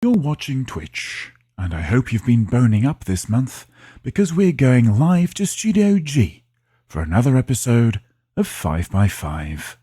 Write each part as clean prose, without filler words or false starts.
You're watching Twitch, and I hope you've been boning up this month because we're going live to Studio G for another episode of 5x5.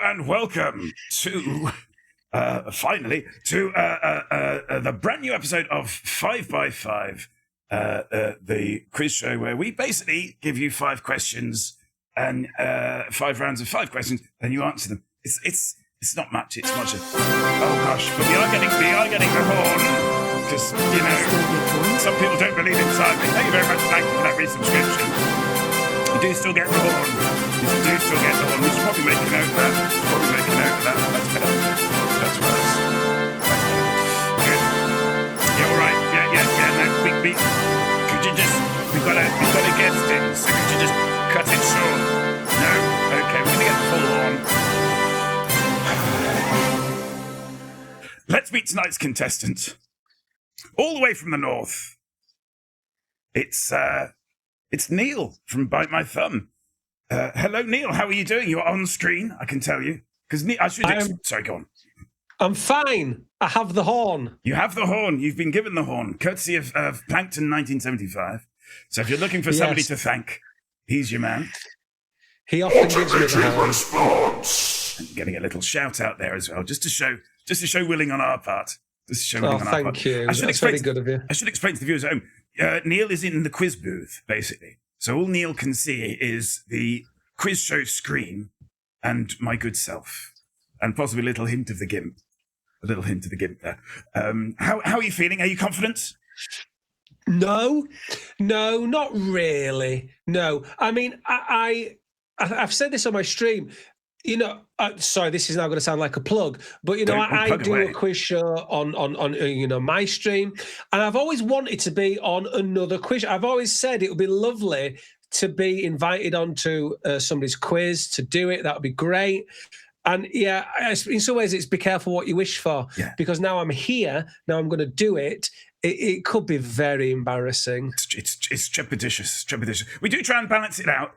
And welcome to, finally, to the brand new episode of 5x5, the quiz show where we basically give you 5 questions and 5 rounds of 5 questions, and you answer them. It's not much. It's much. Oh gosh, but we are getting the horn because some people don't believe in timing. Thank you very much. Thank you for that resubscription. You do still get the horn. We should probably make a note of that. That's better. That's worse. Good. Yeah, all right. Yeah. No, could you just? We've got a guest in, so could you just cut it short? No. Okay, we're gonna get full on. Let's meet tonight's contestant. All the way from the north. It's Neil from Bite My Thumb. Hello, Neil. How are you doing? You're on screen, I can tell you. Because sorry, go on. I'm fine. I have the horn. You have the horn. You've been given the horn, courtesy of Plankton 1975. So if you're looking for somebody to thank, he's your man. He often gives me the horn. And getting a little shout out there as well, just to show willing on our part. Thank you. That's very good of you. I should explain to the viewers at home. Neil is in the quiz booth, basically. So all Neil can see is the quiz show screen and my good self, and possibly a little hint of the gimp. There. How are you feeling? Are you confident? No, not really. No, I mean, I've said this on my stream. Sorry, this is now going to sound like a plug, but I do a quiz show on my stream, and I've always wanted to be on another quiz. I've always said it would be lovely to be invited onto somebody's quiz to do it. That would be great. And yeah, in some ways, it's be careful what you wish for, because now I'm here. Now I'm going to do it. It could be very embarrassing. It's trepidatious. We do try and balance it out.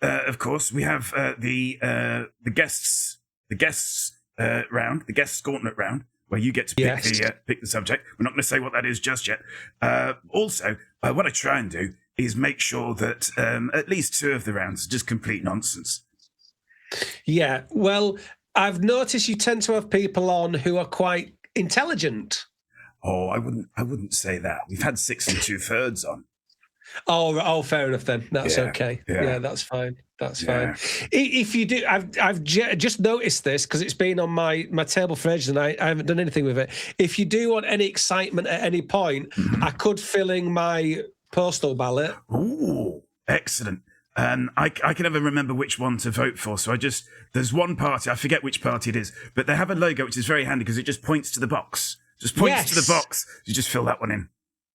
Of course, we have the guests round, the guests gauntlet round, where you get to pick the subject. We're not going to say what that is just yet. Also, what I try and do is make sure that at least 2 of the rounds are just complete nonsense. Yeah, well, I've noticed you tend to have people on who are quite intelligent. Oh, I wouldn't say that. We've had 6 2/3 on. Oh, fair enough then. That's okay. Yeah, that's fine. Fine. If you do, I've just noticed this because it's been on my table for ages and I haven't done anything with it. If you do want any excitement at any point, I could fill in my postal ballot. Ooh, excellent. And I can never remember which one to vote for. So there's one party, I forget which party it is, but they have a logo which is very handy because it just points to the box. To the box. You just fill that one in.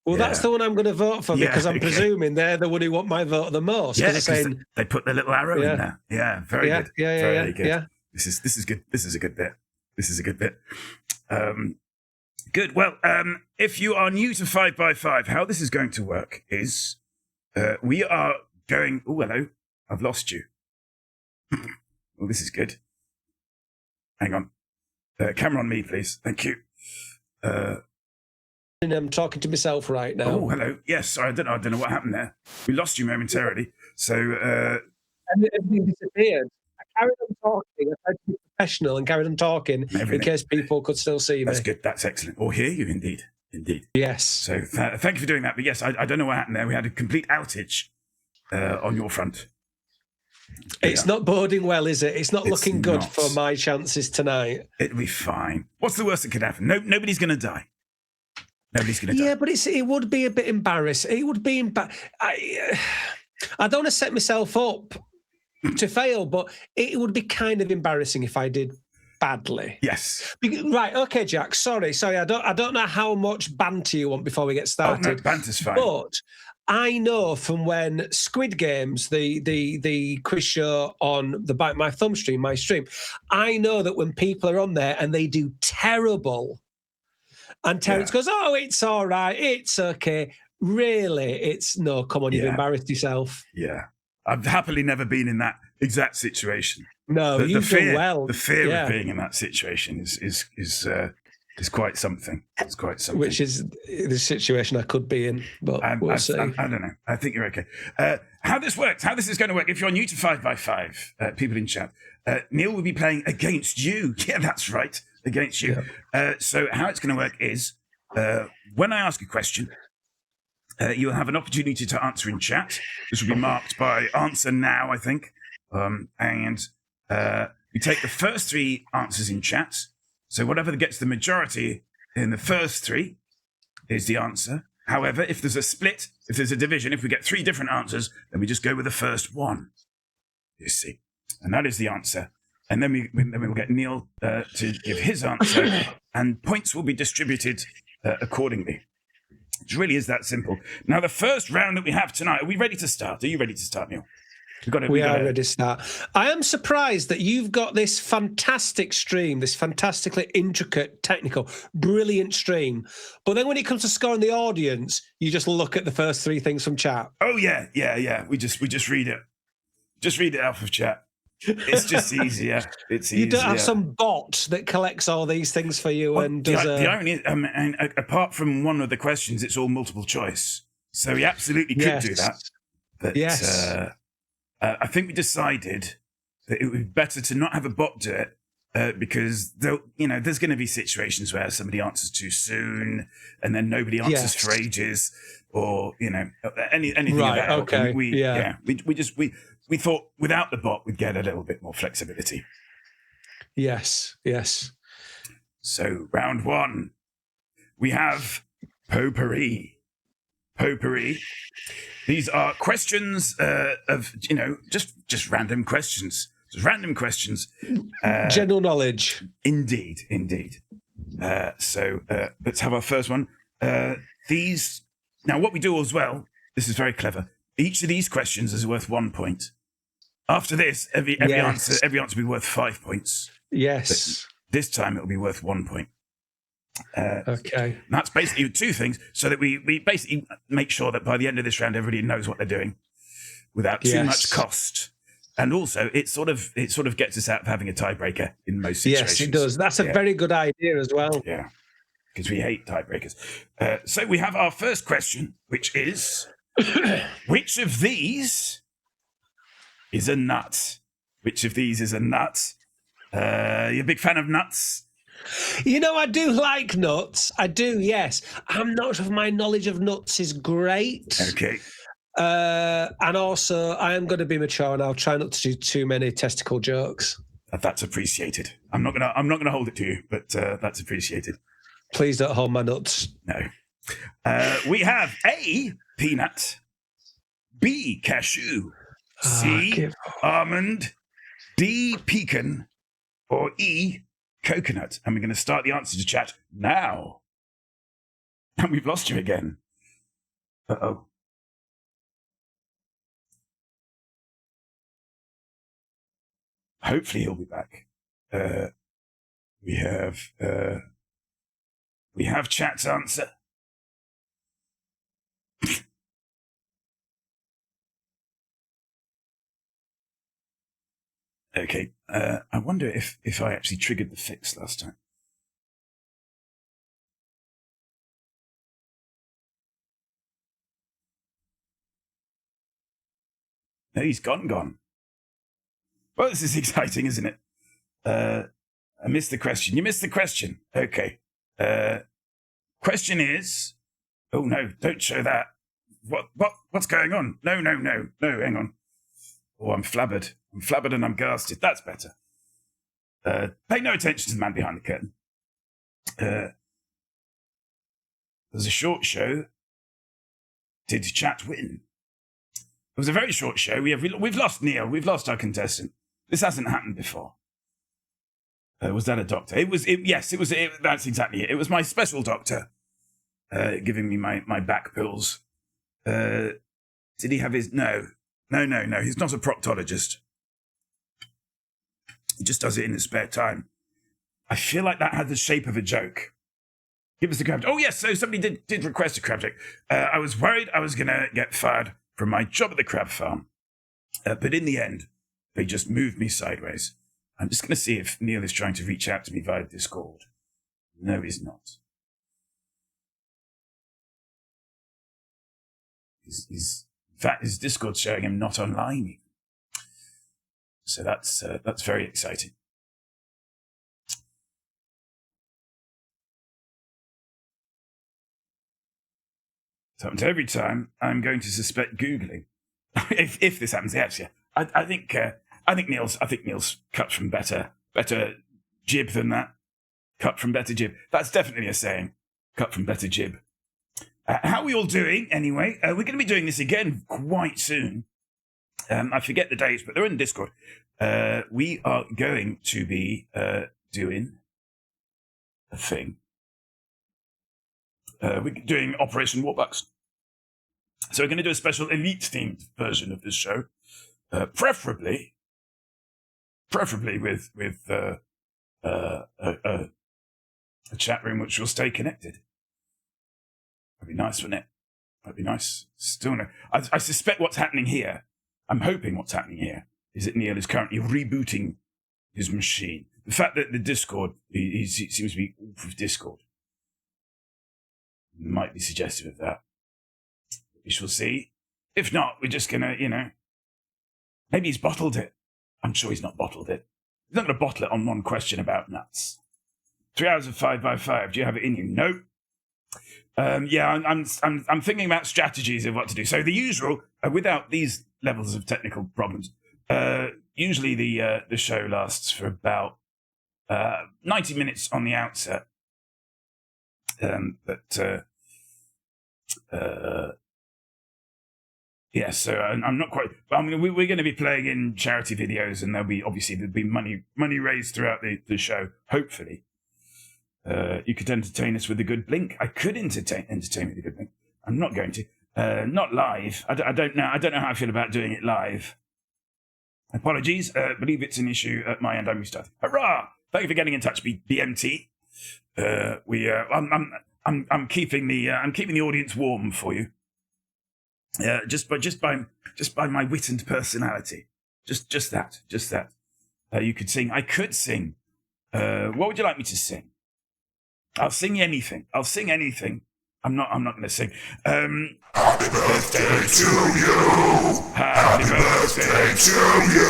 Well, that's the one I'm going to vote for because I'm presuming they're the one who want my vote the most. Yeah, because they put the little arrow in there. Yeah, very good. Very good. Yeah. This is good. This is a good bit. Good. Well, if you are new to 5x5, how this is going to work is we are going. Oh, hello. I've lost you. Well, this is good. Hang on. Camera on me, please. Thank you. I'm talking to myself right now. Oh, hello. Yes, sorry, I don't know what happened there. We lost you momentarily. So and everything disappeared. I carried on talking. I tried to be professional and carried on talking in case people could still see me. That's good. That's excellent. Or hear you, indeed. Yes. So thank you for doing that. But yes, I don't know what happened there. We had a complete outage on your front. It's not boding well, is it? It's not looking good for my chances tonight. It'll be fine. What's the worst that could happen? Nobody's going to die. Nobody's going to die. Yeah, but it would be a bit embarrassing. It would be I don't want to set myself up to fail, but it would be kind of embarrassing if I did badly. Yes. Right. Okay, Jack. Sorry. I don't know how much banter you want before we get started. Oh, no, banter's fine. But I know from when Squid Games, the quiz show on the Bite My Thumb stream, my stream, I know that when people are on there and they do terrible, and Terence goes, "Oh, it's all right, it's okay." Really, it's no. Come on, you've embarrassed yourself. Yeah, I've happily never been in that exact situation. No, you've done well. The fear of being in that situation is quite something. It's quite something. Which is the situation I could be in, but we'll see. I don't know. I think you're okay. How this works, how this is going to work, if you're new to 5x5, people in chat, Neil will be playing against you. Yeah, that's right, against you. Yeah. So how it's going to work is, when I ask a question, you'll have an opportunity to answer in chat. This will be marked by answer now, I think. And we take the first three answers in chat. So whatever gets the majority in the first three is the answer. However, if there's a split, if there's a division, if we get three different answers, then we just go with the first one. You see, and that is the answer. And then we will get Neil to give his answer, and points will be distributed accordingly. It really is that simple. Now, the first round that we have tonight, are we ready to start? Are you ready to start, Neil? We are ready to start. I am surprised that you've got this fantastic stream, this fantastically intricate, technical, brilliant stream. But then when it comes to scoring the audience, you just look at the first three things from chat. Oh, yeah. We just read it. Just read it out of chat. It's just easier. It's easier. You don't have some bot that collects all these things for you and does the irony is, apart from one of the questions, it's all multiple choice. So he absolutely could do that. But, yes. I think we decided that it would be better to not have a bot do it because there's going to be situations where somebody answers too soon and then nobody answers for ages, or anything right, of that. Okay. We thought without the bot we'd get a little bit more flexibility. Yes. So round one, we have potpourri. These are questions of just random questions. Just random questions. General knowledge. Indeed. So let's have our first one. Now, what we do as well, this is very clever. Each of these questions is worth 1 point. After this, every answer will be worth 5 points. Yes. But this time it will be worth 1 point. Okay. That's basically two things, so that we basically make sure that by the end of this round, everybody knows what they're doing without too much cost. And also, it sort of gets us out of having a tiebreaker in most situations. Yes, it does. That's a very good idea as well. Yeah, because we hate tiebreakers. So we have our first question, which is, which of these is a nut? Which of these is a nut? You a big fan of nuts? I do like nuts. I do, yes. I'm not sure if my knowledge of nuts is great. Okay. And also, I am going to be mature, and I'll try not to do too many testicle jokes. That's appreciated. I'm not gonna hold it to you, but that's appreciated. Please don't hold my nuts. No. We have A, peanut, B, cashew, C, almond, D, pecan, or E, coconut. And we're going to start the answer to chat now. And we've lost you again. Uh-oh. Hopefully he'll be back. We have chat's answer. Okay. I wonder if I actually triggered the fix last time. No, he's gone. Well, this is exciting, isn't it? I missed the question. You missed the question. Okay. Question is... Oh, no, don't show that. What's going on? No, hang on. Oh, I'm flabbered and I'm ghasted. That's better. Pay no attention to the man behind the curtain. There's a short show. Did chat win? It was a very short show. We've lost Neil. We've lost our contestant. This hasn't happened before. Was that a doctor? Yes, it was. That's exactly it. It was my special doctor giving me my back pills. Did he have his... No. He's not a proctologist. He just does it in his spare time. I feel like that had the shape of a joke. Give us the crab. Oh, yes. So somebody did request a crab joke. I was worried I was going to get fired from my job at the crab farm. But in the end, they just moved me sideways. I'm just going to see if Neil is trying to reach out to me via Discord. No, he's not. In fact, his Discord's showing him not online. So that's very exciting. So every time I'm going to suspect Googling. if this happens, yes, yeah. I think Neil's cut from better jib than that. Cut from better jib. That's definitely a saying. Cut from better jib. How are we all doing anyway? We're going to be doing this again quite soon. I forget the days, but they're in Discord. We are going to be doing a thing. We're doing Operation Warbucks. So we're going to do a special elite-themed version of this show, preferably with a chat room which will stay connected. That'd be nice, wouldn't it? That'd be nice. Still no. I suspect what's happening here, I'm hoping what's happening here, is that Neil is currently rebooting his machine. The fact that the Discord, he seems to be off of Discord, might be suggestive of that. We shall see. If not, we're just going to, maybe he's bottled it. I'm sure he's not bottled it. He's not going to bottle it on one question about nuts. 3 hours of 5x5. Do you have it in you? No. I'm thinking about strategies of what to do. So the usual, without these levels of technical problems, usually the show lasts for about 90 minutes on the outset. So I'm not quite. I mean, we're going to be playing in charity videos, and there'll be money raised throughout the show. Hopefully, you could entertain us with a good blink. I could entertain with a good blink. I'm not going to. Not live. I don't know. I don't know how I feel about doing it live. Apologies. Believe it's an issue at my end. I'm restarting. Hurrah! Thank you for getting in touch, BMT. I'm keeping the audience warm for you. Just by my wit and personality. Just that. You could sing. I could sing. What would you like me to sing? I'll sing anything. I'm not going to sing. Happy birthday to you. Happy birthday to you.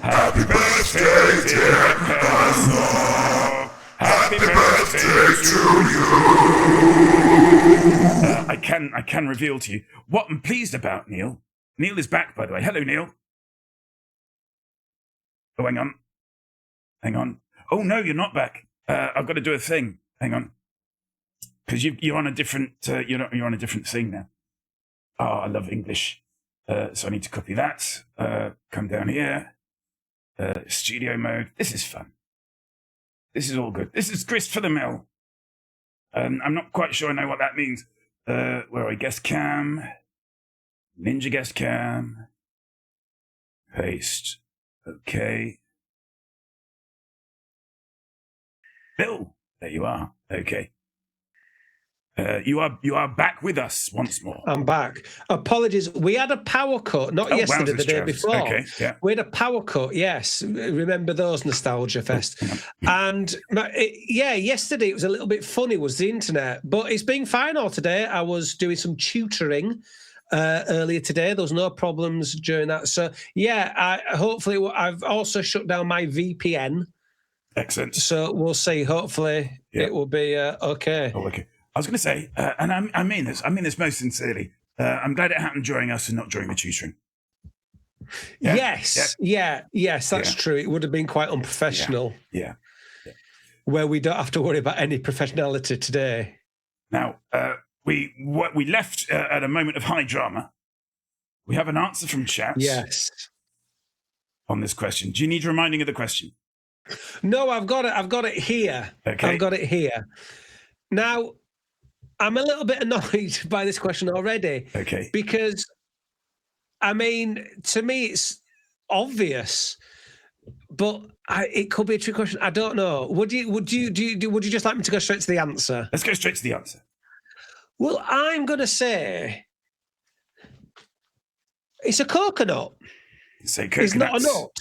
Happy birthday, dear Personal. Happy birthday to you. I can reveal to you what I'm pleased about, Neil. Neil is back, by the way. Hello, Neil. Oh, hang on. Oh no, you're not back. I've got to do a thing. Hang on, because you're on a different. You're on a different thing now. Oh, I love English. So I need to copy that. Come down here. Studio mode. This is fun. This is all good. This is grist for the mill. I'm not quite sure I know what that means. Where are we? Guest cam. Ninja guest cam. Paste. Okay. Bill, there you are. Okay. You are back with us once more. I'm back. Apologies. We had a power cut, not yesterday, the day before. Okay, yeah. We had a power cut, yes. Remember those Nostalgia Fest. And yesterday it was a little bit funny, was the internet, but it's been fine all today. I was doing some tutoring earlier today. There was no problems during that. So, hopefully I've also shut down my VPN. Excellent. So we'll see. Hopefully it will be okay. Oh, okay. I was going to say, and I mean this most sincerely. I'm glad it happened during us and not during the tutoring. Yeah? Yes, that's true. It would have been quite unprofessional. Yeah. Where we don't have to worry about any professionality today. Now, we left at a moment of high drama we have an answer from chat Yes. on this question. Do you need reminding of the question? No, I've got it. I've got it here. Okay. I've got it here. Now, I'm a little bit annoyed by this question already. Okay. Because, I mean, to me, it's obvious, but it could be a trick question. I don't know. Would you just like me to go straight to the answer? Let's go straight to the answer. Well, I'm going to say it's a coconut. Say coconut. It's not a nut.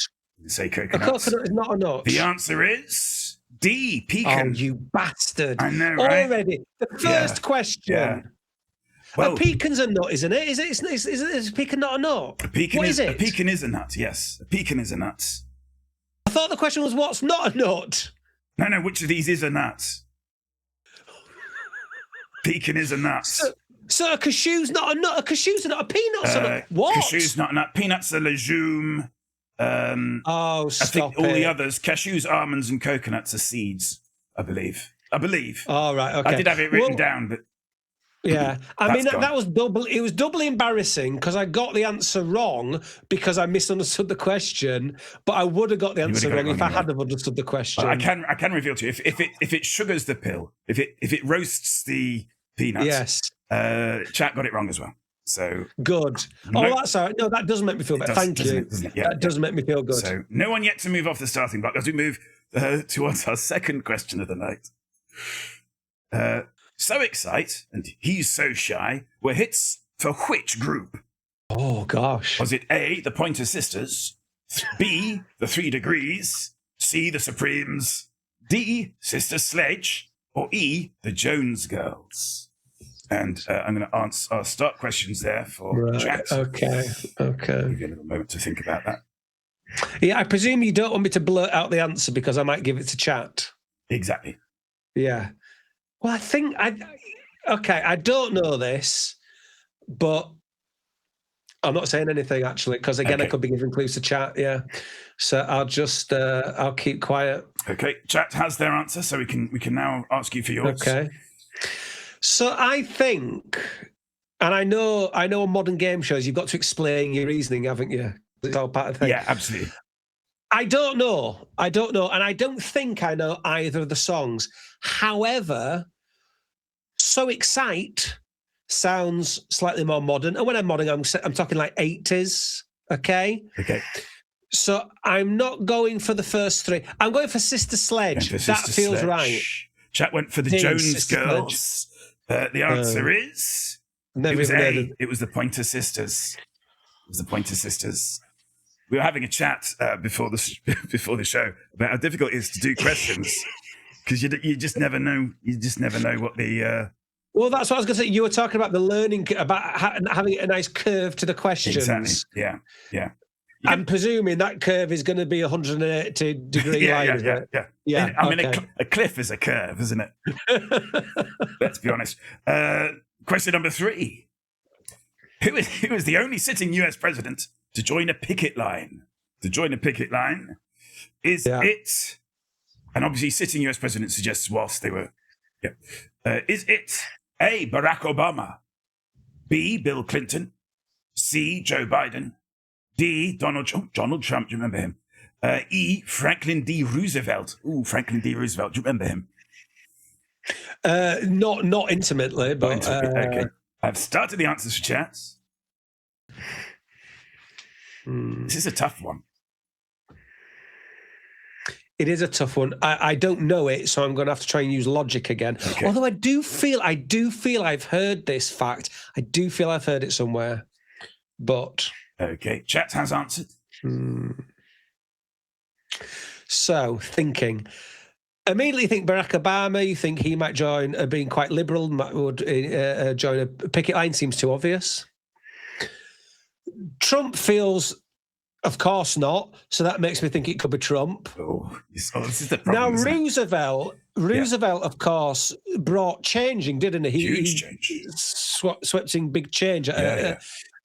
Say A coconut. coconut is not a nut. The answer is D, pecan. Oh, you bastard. I know, right? Already. The first question. Yeah. Well, a pecan's a nut, isn't it? Is a pecan not a nut? a pecan What is it? A pecan is a nut, yes. A pecan is a nut. I thought the question was what's not a nut? No, which of these is a nut? Pecan is a nut. So a cashew's not a nut. A cashew's not a peanut's a nut. What? Cashew's not a nut. Peanuts are legume. Oh, I stop think all it. the others, cashews, almonds, and coconuts are seeds, I believe. Oh, right, okay. I did have it written down, but yeah. I mean, That's that was double. It was doubly embarrassing because I got the answer wrong because I misunderstood the question. But I would have got the answer wrong if I had have understood the question. I can reveal to you if it sugars the pill, if it roasts the peanuts. Yes. Chat got it wrong as well. So good. No, oh, that's all right. No, that does make me feel better. Thank you. Doesn't it? Yeah, that does make me feel good. So no one yet to move off the starting block as we move towards our second question of the night. So Excite and He's So Shy were hits for which group? Oh, gosh. Was it A, the Pointer Sisters, B, the 3 Degrees, C, the Supremes, D, Sister Sledge, or E, the Jones Girls? And I'm going to I'll start questions there for chat. Okay. Give you a little moment to think about that. Yeah, I presume you don't want me to blurt out the answer because I might give it to chat. Exactly. Yeah. Well, I think I don't know this, but I'm not saying anything actually because again, I could be giving clues to chat. Yeah. So I'll just I'll keep quiet. Okay. Chat has their answer, so we can now ask you for yours. Okay. So I think, and I know on modern game shows, you've got to explain your reasoning, haven't you? It's all part of the thing. Yeah, absolutely. I don't know. And I don't think I know either of the songs. However, So Excite sounds slightly more modern. And when I'm modern, I'm talking like 80s. Okay. So I'm not going for the first three. I'm going for Sister Sledge. That feels right. Chat went for the Jones Girls. The answer is it was A. It was the Pointer Sisters. We were having a chat before the show about how difficult it is to do questions because you just never know. You just never know what the. Well, that's what I was going to say. You were talking about the learning about having a nice curve to the questions. Exactly. Yeah. I'm presuming that curve is going to be 180 degree line. Yeah. I mean, a cliff is a curve, isn't it? Let's be honest. Question number 3. Who is the only sitting US president to join a picket line? Is it, and obviously sitting US president suggests whilst they were, is it A, Barack Obama, B, Bill Clinton, C, Joe Biden, D, Donald Trump, do you remember him? E, Franklin D. Roosevelt. Ooh, Franklin D. Roosevelt, do you remember him? Not intimately, but... Okay. I've started the answers for chats. This is a tough one. It is a tough one. I don't know it, so I'm going to have to try and use logic again. Okay. Although I do feel I've heard this fact. I do feel I've heard it somewhere, but... Okay, chat has answered. So, thinking. Immediately think Barack Obama, you think he might join, being quite liberal, would join a picket line, seems too obvious. Trump feels, of course not, so that makes me think it could be Trump. This is the problem. Now, Roosevelt, of course, brought changing, didn't he? Huge change. Swept in big change.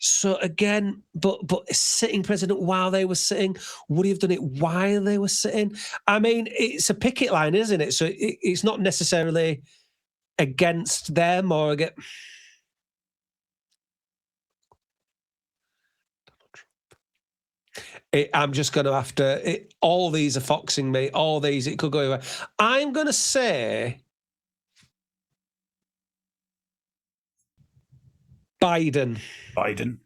So again, but sitting president while they were sitting, would he have done it while they were sitting? I mean, it's a picket line, isn't it? So it's not necessarily against them or against. I'm just going to have to. All these are foxing me. All these, it could go away. I'm going to say Biden. Biden.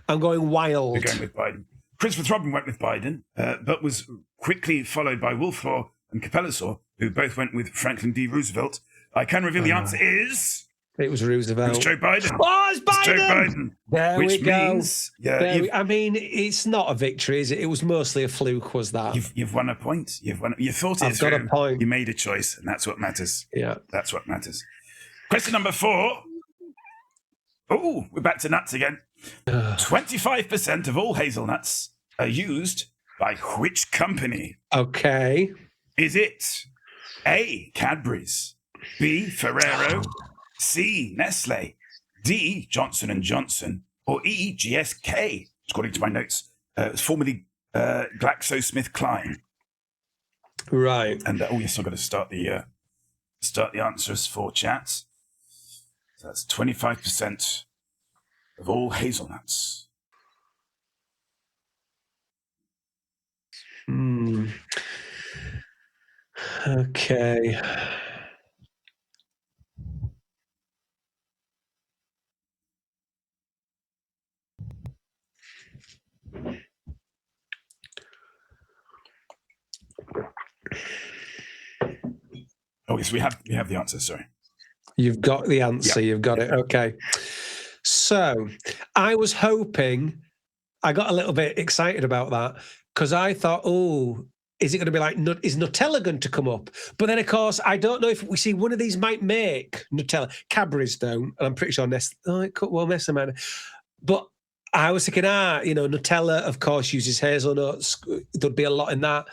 I'm going wild. We're going with Biden. Christopher Robin went with Biden, but was quickly followed by Wolflaw and Capellasaur, who both went with Franklin D. Roosevelt. I can reveal the answer is... It was Roosevelt. It's Joe Biden. Oh, it's Biden! It's Joe Biden. There we go. Means, I mean, it's not a victory, is it? It was mostly a fluke, was that? You've won a point. You thought it through. I've got a point. You made a choice, and that's what matters. Yeah. That's what matters. Question number 4. Oh, we're back to nuts again. 25% of all hazelnuts are used by which company? Okay. Is it A, Cadbury's, B, Ferrero, C, Nestle, D, Johnson & Johnson, or E, GSK? According to my notes, it's formerly GlaxoSmithKline. Right. And yes, I've got to start the answers for chat. So that's 25% of all hazelnuts. Okay. Oh, yes, we have the answer, sorry. You've got the answer. You've got it. Okay. So I was hoping, I got a little bit excited about that because I thought, oh, is it going to be like, is Nutella going to come up? But then, of course, I don't know if we see one of these might make Nutella. Cadbury's don't, and I'm pretty sure Nestle, it could well Nestle might. But I was thinking, Nutella, of course, uses hazelnuts. There'd be a lot in that.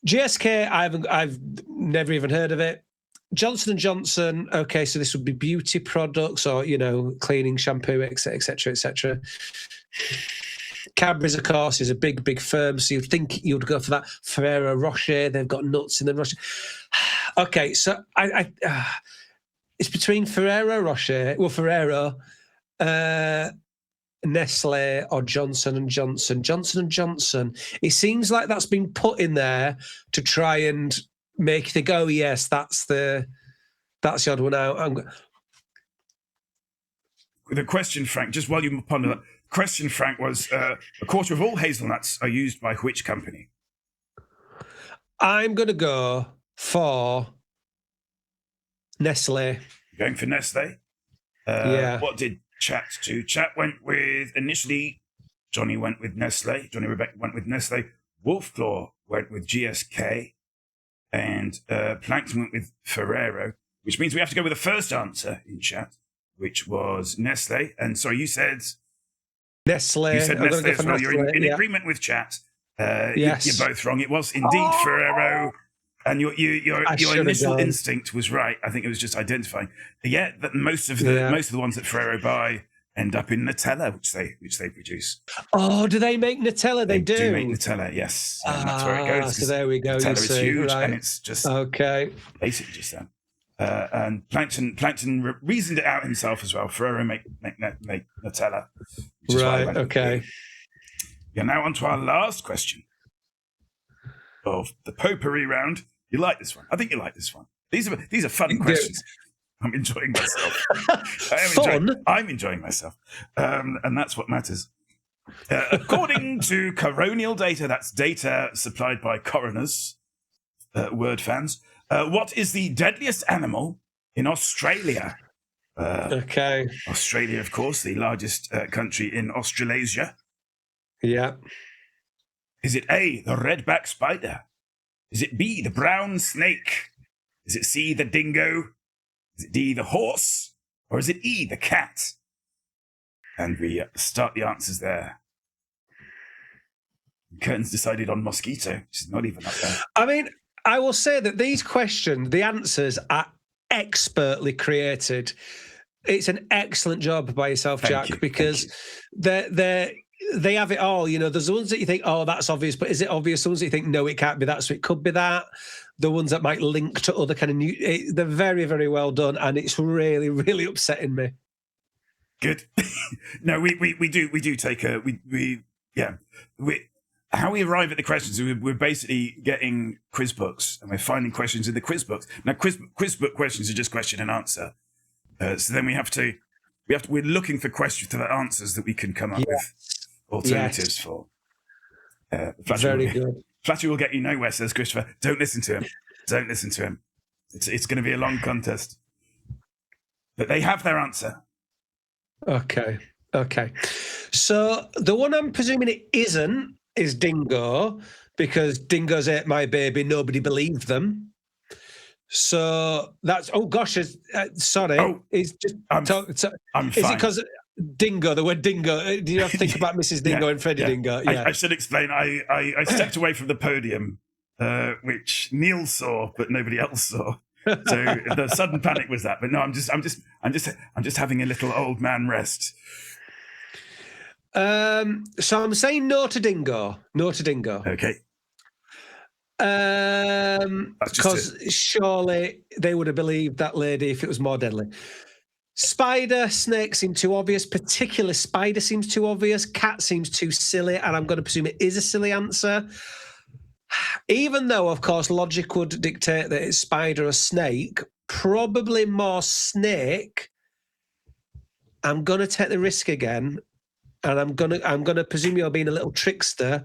GSK, I've never even heard of it. Johnson & Johnson, okay, so this would be beauty products or, cleaning, shampoo, etc., etc. Cadbury's, of course, is a big, big firm, so you'd think you'd go for that. Ferrero Rocher, they've got nuts in them. Okay, so it's between Ferrero Rocher, Nestle or Johnson & Johnson. Johnson & Johnson, it seems like that's been put in there to try and make you think, oh, yes, that's the odd one out. The question, Frank, just while you ponder that, question, Frank, was a quarter of all hazelnuts are used by which company? I'm going to go for Nestle. You're going for Nestle? Yeah. What did Chat do? Chat went with, initially, Johnny went with Nestle. Johnny Rebecca went with Nestle. Wolfclaw went with GSK. And Plankton went with Ferrero, which means we have to go with the first answer in chat, which was Nestle. And sorry, you said... Nestle. You said Nestle as well. You're in agreement with chat. Yes. You're both wrong. It was indeed Ferrero. And your initial instinct was right. I think it was just identifying. Yeah, that most of the ones that Ferrero buy end up in Nutella, which they produce. Oh, do they make Nutella? They do make Nutella, yes. And that's where it goes. So there we go. Nutella is huge, right. and it's just basically just that. And Plankton reasoned it out himself as well. Ferrero make Nutella. Right. Okay. You're now on to our last question of the potpourri round. You like this one? I think you like this one. These are fun questions. I'm enjoying myself. I'm enjoying myself. And that's what matters. According to coronial data, that's data supplied by coroners, word fans, what is the deadliest animal in Australia? Okay. Australia, of course, the largest country in Australasia. Yeah. Is it A, the redback spider? Is it B, the brown snake? Is it C, the dingo? Is it D, the horse? Or is it E, the cat? And we start the answers there. Curtin's decided on mosquito, which is not even up there. I mean, I will say that these questions, the answers are expertly created. It's an excellent job by yourself, Jack, because they have it all. There's the ones that you think, oh, that's obvious, but is it obvious? The ones that you think, no, it can't be that, so it could be that. The ones that might link to other kind of new, they're very, very well done, and it's really, really upsetting me. Good. No, we do take how we arrive at the questions, we're basically getting quiz books and we're finding questions in the quiz books. Now, quiz book questions are just question and answer. So then we're looking for questions to the answers that we can come up with alternatives for. Very good. Flattery will get you nowhere, says Christopher. Don't listen to him. Don't listen to him. It's going to be a long contest. But they have their answer. Okay. So the one I'm presuming it isn't is Dingo, because Dingo's ate my baby, nobody believed them. So that's, oh gosh, sorry. Oh, it's just, I'm is fine. it because Dingo, the word Dingo, do you have to think about Mrs. Dingo and Freddie Dingo? Yeah. I should explain, I stepped away from the podium, which Neil saw, but nobody else saw. So the sudden panic was that. But no, I'm just having a little old man rest. So I'm saying no to Dingo. Okay. Because surely they would have believed that lady if it was more deadly. Spider, snake seem too obvious. Particular spider seems too obvious. Cat seems too silly, and I'm going to presume it is a silly answer. Even though, of course, logic would dictate that it's spider or snake, probably more snake. I'm going to take the risk again, and I'm going to presume you're being a little trickster.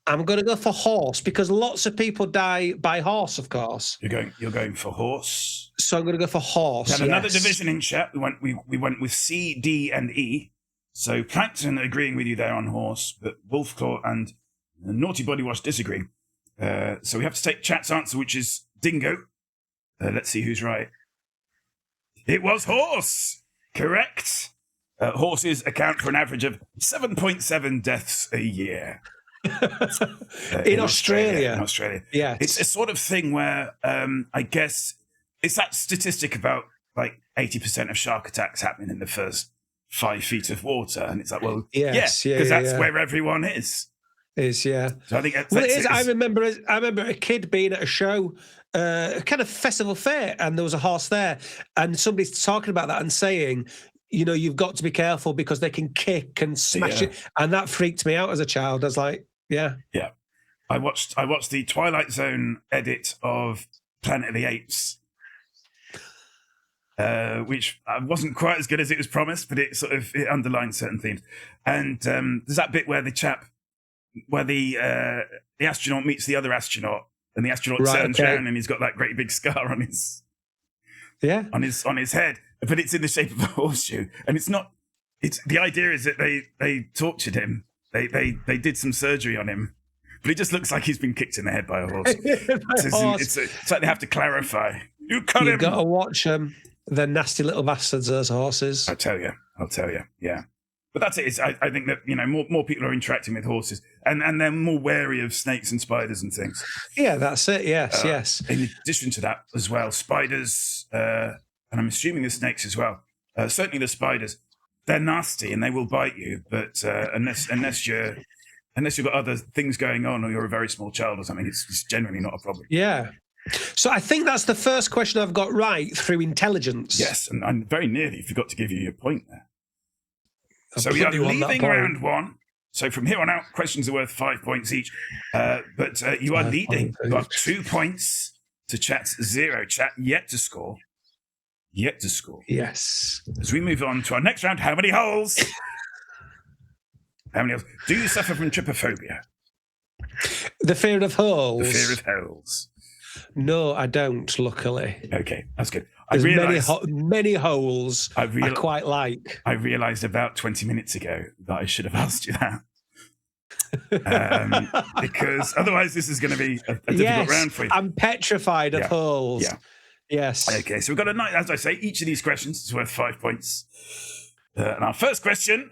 I'm going to go for horse, because lots of people die by horse, of course. You're going for horse. So I'm going to go for horse. We had another division in chat. We went with C, D, and E. So Plankton agreeing with you there on horse, but Wolfclaw and Naughty Body Wash disagreeing. So we have to take chat's answer, which is Dingo. Let's see who's right. It was horse. Correct. Horses account for an average of 7.7 deaths a year. In Australia. In Australia. Yeah. It's a sort of thing where I guess it's that statistic about like 80% of shark attacks happening in the first 5 feet of water. And it's like, well, because that's where everyone is. So I think that's it is. I remember a kid being at a show, kind of festival fair, and there was a horse there, and somebody's talking about that and saying, you know, you've got to be careful because they can kick and smash it, and that freaked me out as a child. I was like, yeah. I watched the Twilight Zone edit of Planet of the Apes, which wasn't quite as good as it was promised, but it underlined certain themes. And there's that bit where the astronaut meets the other astronaut, and the astronaut turns around and he's got that great big scar on his head, but it's in the shape of a horseshoe. And the idea is that they tortured him. They did some surgery on him, but it just looks like he's been kicked in the head by a horse. It's like they have to clarify. You got to watch them. They're nasty little bastards, those horses. I'll tell you. Yeah. But that's it. I think that, you know, more people are interacting with horses, and they're more wary of snakes and spiders and things. Yeah, that's it. Yes. In addition to that as well, spiders, and I'm assuming the snakes as well. Certainly the spiders, they're nasty and they will bite you. But unless you've got other things going on, or you're a very small child or something, it's generally not a problem. Yeah. So I think that's the first question I've got right through intelligence. Yes, and I very nearly forgot to give you your point there. So we are leaving round one. So from here on out, questions are worth 5 points each. But you are leading. You have 2 points to chat's 0. Chat yet to score. Yes. As we move on to our next round, how many holes? Do you suffer from trypophobia? The fear of holes. The fear of holes. No, I don't, luckily. Okay, that's good. There's many holes I quite like. I realised about 20 minutes ago that I should have asked you that. Because otherwise this is going to be a difficult round for you. I'm petrified of holes. Yeah. Yes. Okay, so we've got as I say, each of these questions is worth 5 points. And our first question,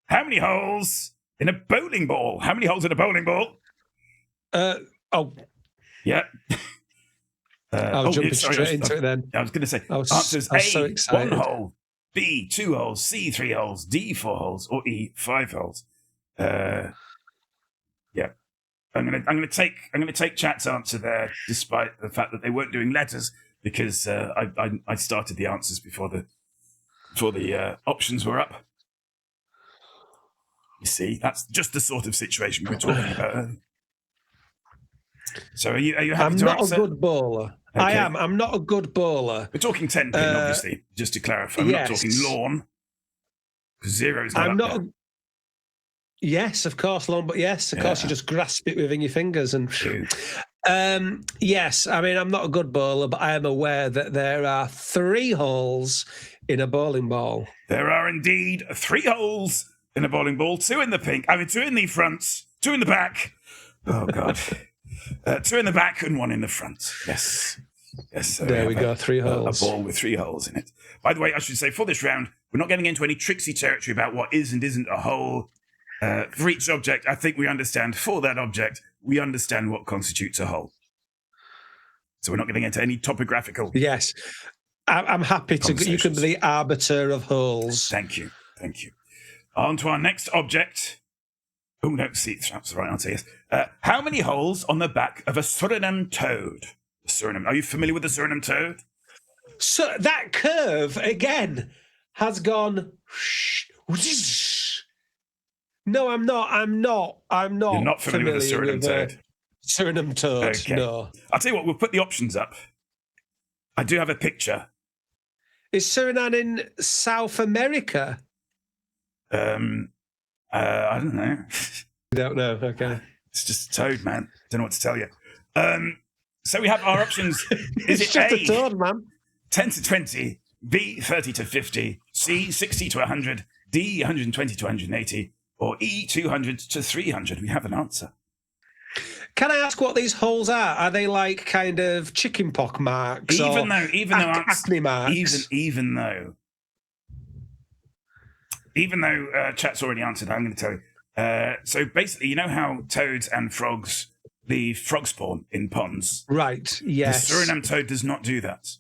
how many holes in a bowling ball? How many holes in a bowling ball? Yeah. I'll jump straight into it then. I was going to say, answers A, 1 hole, B, 2 holes, C, 3 holes, D, 4 holes, or E, 5 holes. I'm going to take chat's answer there, despite the fact that they weren't doing letters, because I started the answers before the options were up. You see, that's just the sort of situation we're talking about. So are you happy I'm to not answer? a good bowler. Okay. I am. I'm not a good bowler. We're talking 10 pin, obviously, just to clarify. We're not talking lawn. Zero is not I'm up not. there. Yes, of course, lawn, but yes, of course, you just grasp it within your fingers and. Yes, I mean, I'm not a good bowler, but I am aware that there are 3 holes in a bowling ball. There are indeed 3 holes in a bowling ball, 2 in the pink. 2 in the front, 2 in the back. Oh, God. 2 in the back and 1 in the front. Yes. Yes. So there we go, 3 holes. A ball with 3 holes in it. By the way, I should say for this round, we're not getting into any tricksy territory about what is and isn't a hole. For each object, I think we understand for that object, we understand what constitutes a hole. So we're not getting into any topographical. Yes. I'm happy to. You can be the arbiter of holes. Thank you. Thank you. On to our next object. Oh, no, see, that's the right answer, yes. How many holes on the back of a Suriname toad? Suriname. Are you familiar with the Suriname toad? So that curve, again, has gone... No, I'm not. You're not familiar with the Suriname toad? Suriname toad, okay. No. I'll tell you what, we'll put the options up. I do have a picture. Is Suriname in South America? I don't know. You don't know, okay. It's just a toad, man. Don't know what to tell you. So we have our options. Is it's it just A, a toad, man. 10 to 20, B, 30 to 50, C, 60 to 100, D, 120 to 180, or E, 200 to 300? We have an answer. Can I ask what these holes are? Are they like kind of chicken pox marks? Even though acne marks? Even though chat's already answered, I'm going to tell you. So basically, you know how toads and frogs leave frog spawn in ponds? Right, yes. The Suriname toad does not do that.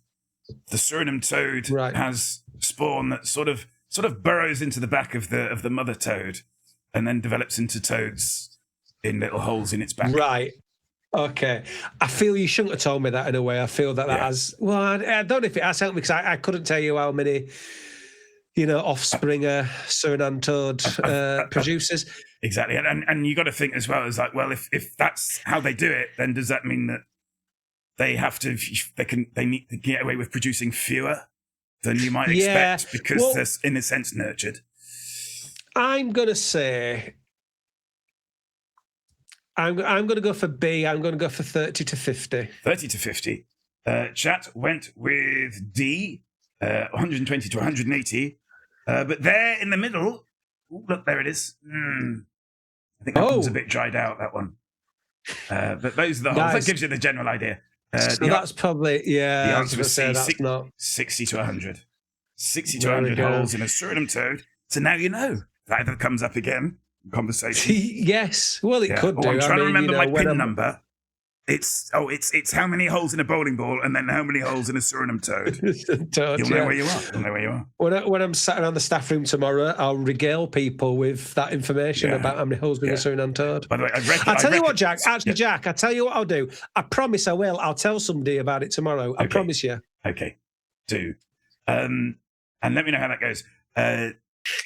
The Suriname toad has spawn that sort of burrows into the back of the mother toad and then develops into toads in little holes in its back. Right. Okay. I feel you shouldn't have told me that in a way. I feel that has... Well, I don't know if it has helped me because I couldn't tell you how many, offspring a Suriname toad produces. Exactly. And you got to think as well as like, well, if that's how they do it, then does that mean that they need to get away with producing fewer than you might expect because they're in a sense nurtured? I'm going to say... I'm going to go for B. I'm going to go for 30 to 50. 30 to 50. Chat went with D, 120 to 180. But there in the middle, look, there it is. I think that one's a bit dried out, that one. But those are the holes. That gives you the general idea. So that's probably, the answer was C, that's not... 60 to 100. 60 to 100 holes in a Suriname toad. So now you know. That either comes up again. Conversation. Yes, well, it could do. I'm trying to remember my pin number. It's how many holes in a bowling ball and then how many holes in a Suriname toad. You'll know where you are. You'll know where you are. When I'm sat around the staff room tomorrow, I'll regale people with that information about how many holes in a Suriname toad. By the way, I'll tell you what, Jack. Actually, Jack, I'll tell you what I'll do. I promise I will. I'll tell somebody about it tomorrow. I promise you. Okay, do. And let me know how that goes.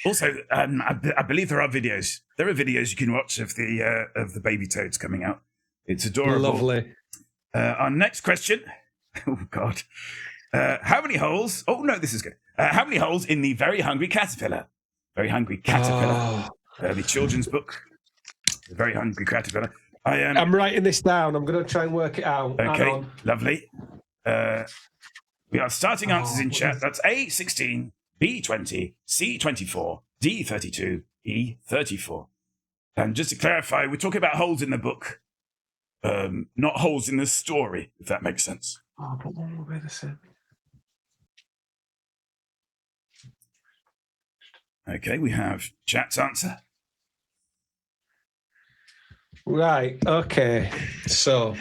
Also, I believe there are videos. There are videos you can watch of the baby toads coming out. It's adorable. Lovely. Our next question. Oh God. How many holes? Oh no, this is good. How many holes in the Very Hungry Caterpillar? Very Hungry Caterpillar. The children's book. The Very Hungry Caterpillar. I'm writing this down. I'm going to try and work it out. Okay, lovely. We are starting answers in chat. That's A, 16. B, 20, C, 24, D, 32, E, 34. And just to clarify, we're talking about holes in the book, not holes in the story, if that makes sense. Oh, but one will be the same. Okay, we have chat's answer. Right, okay. So...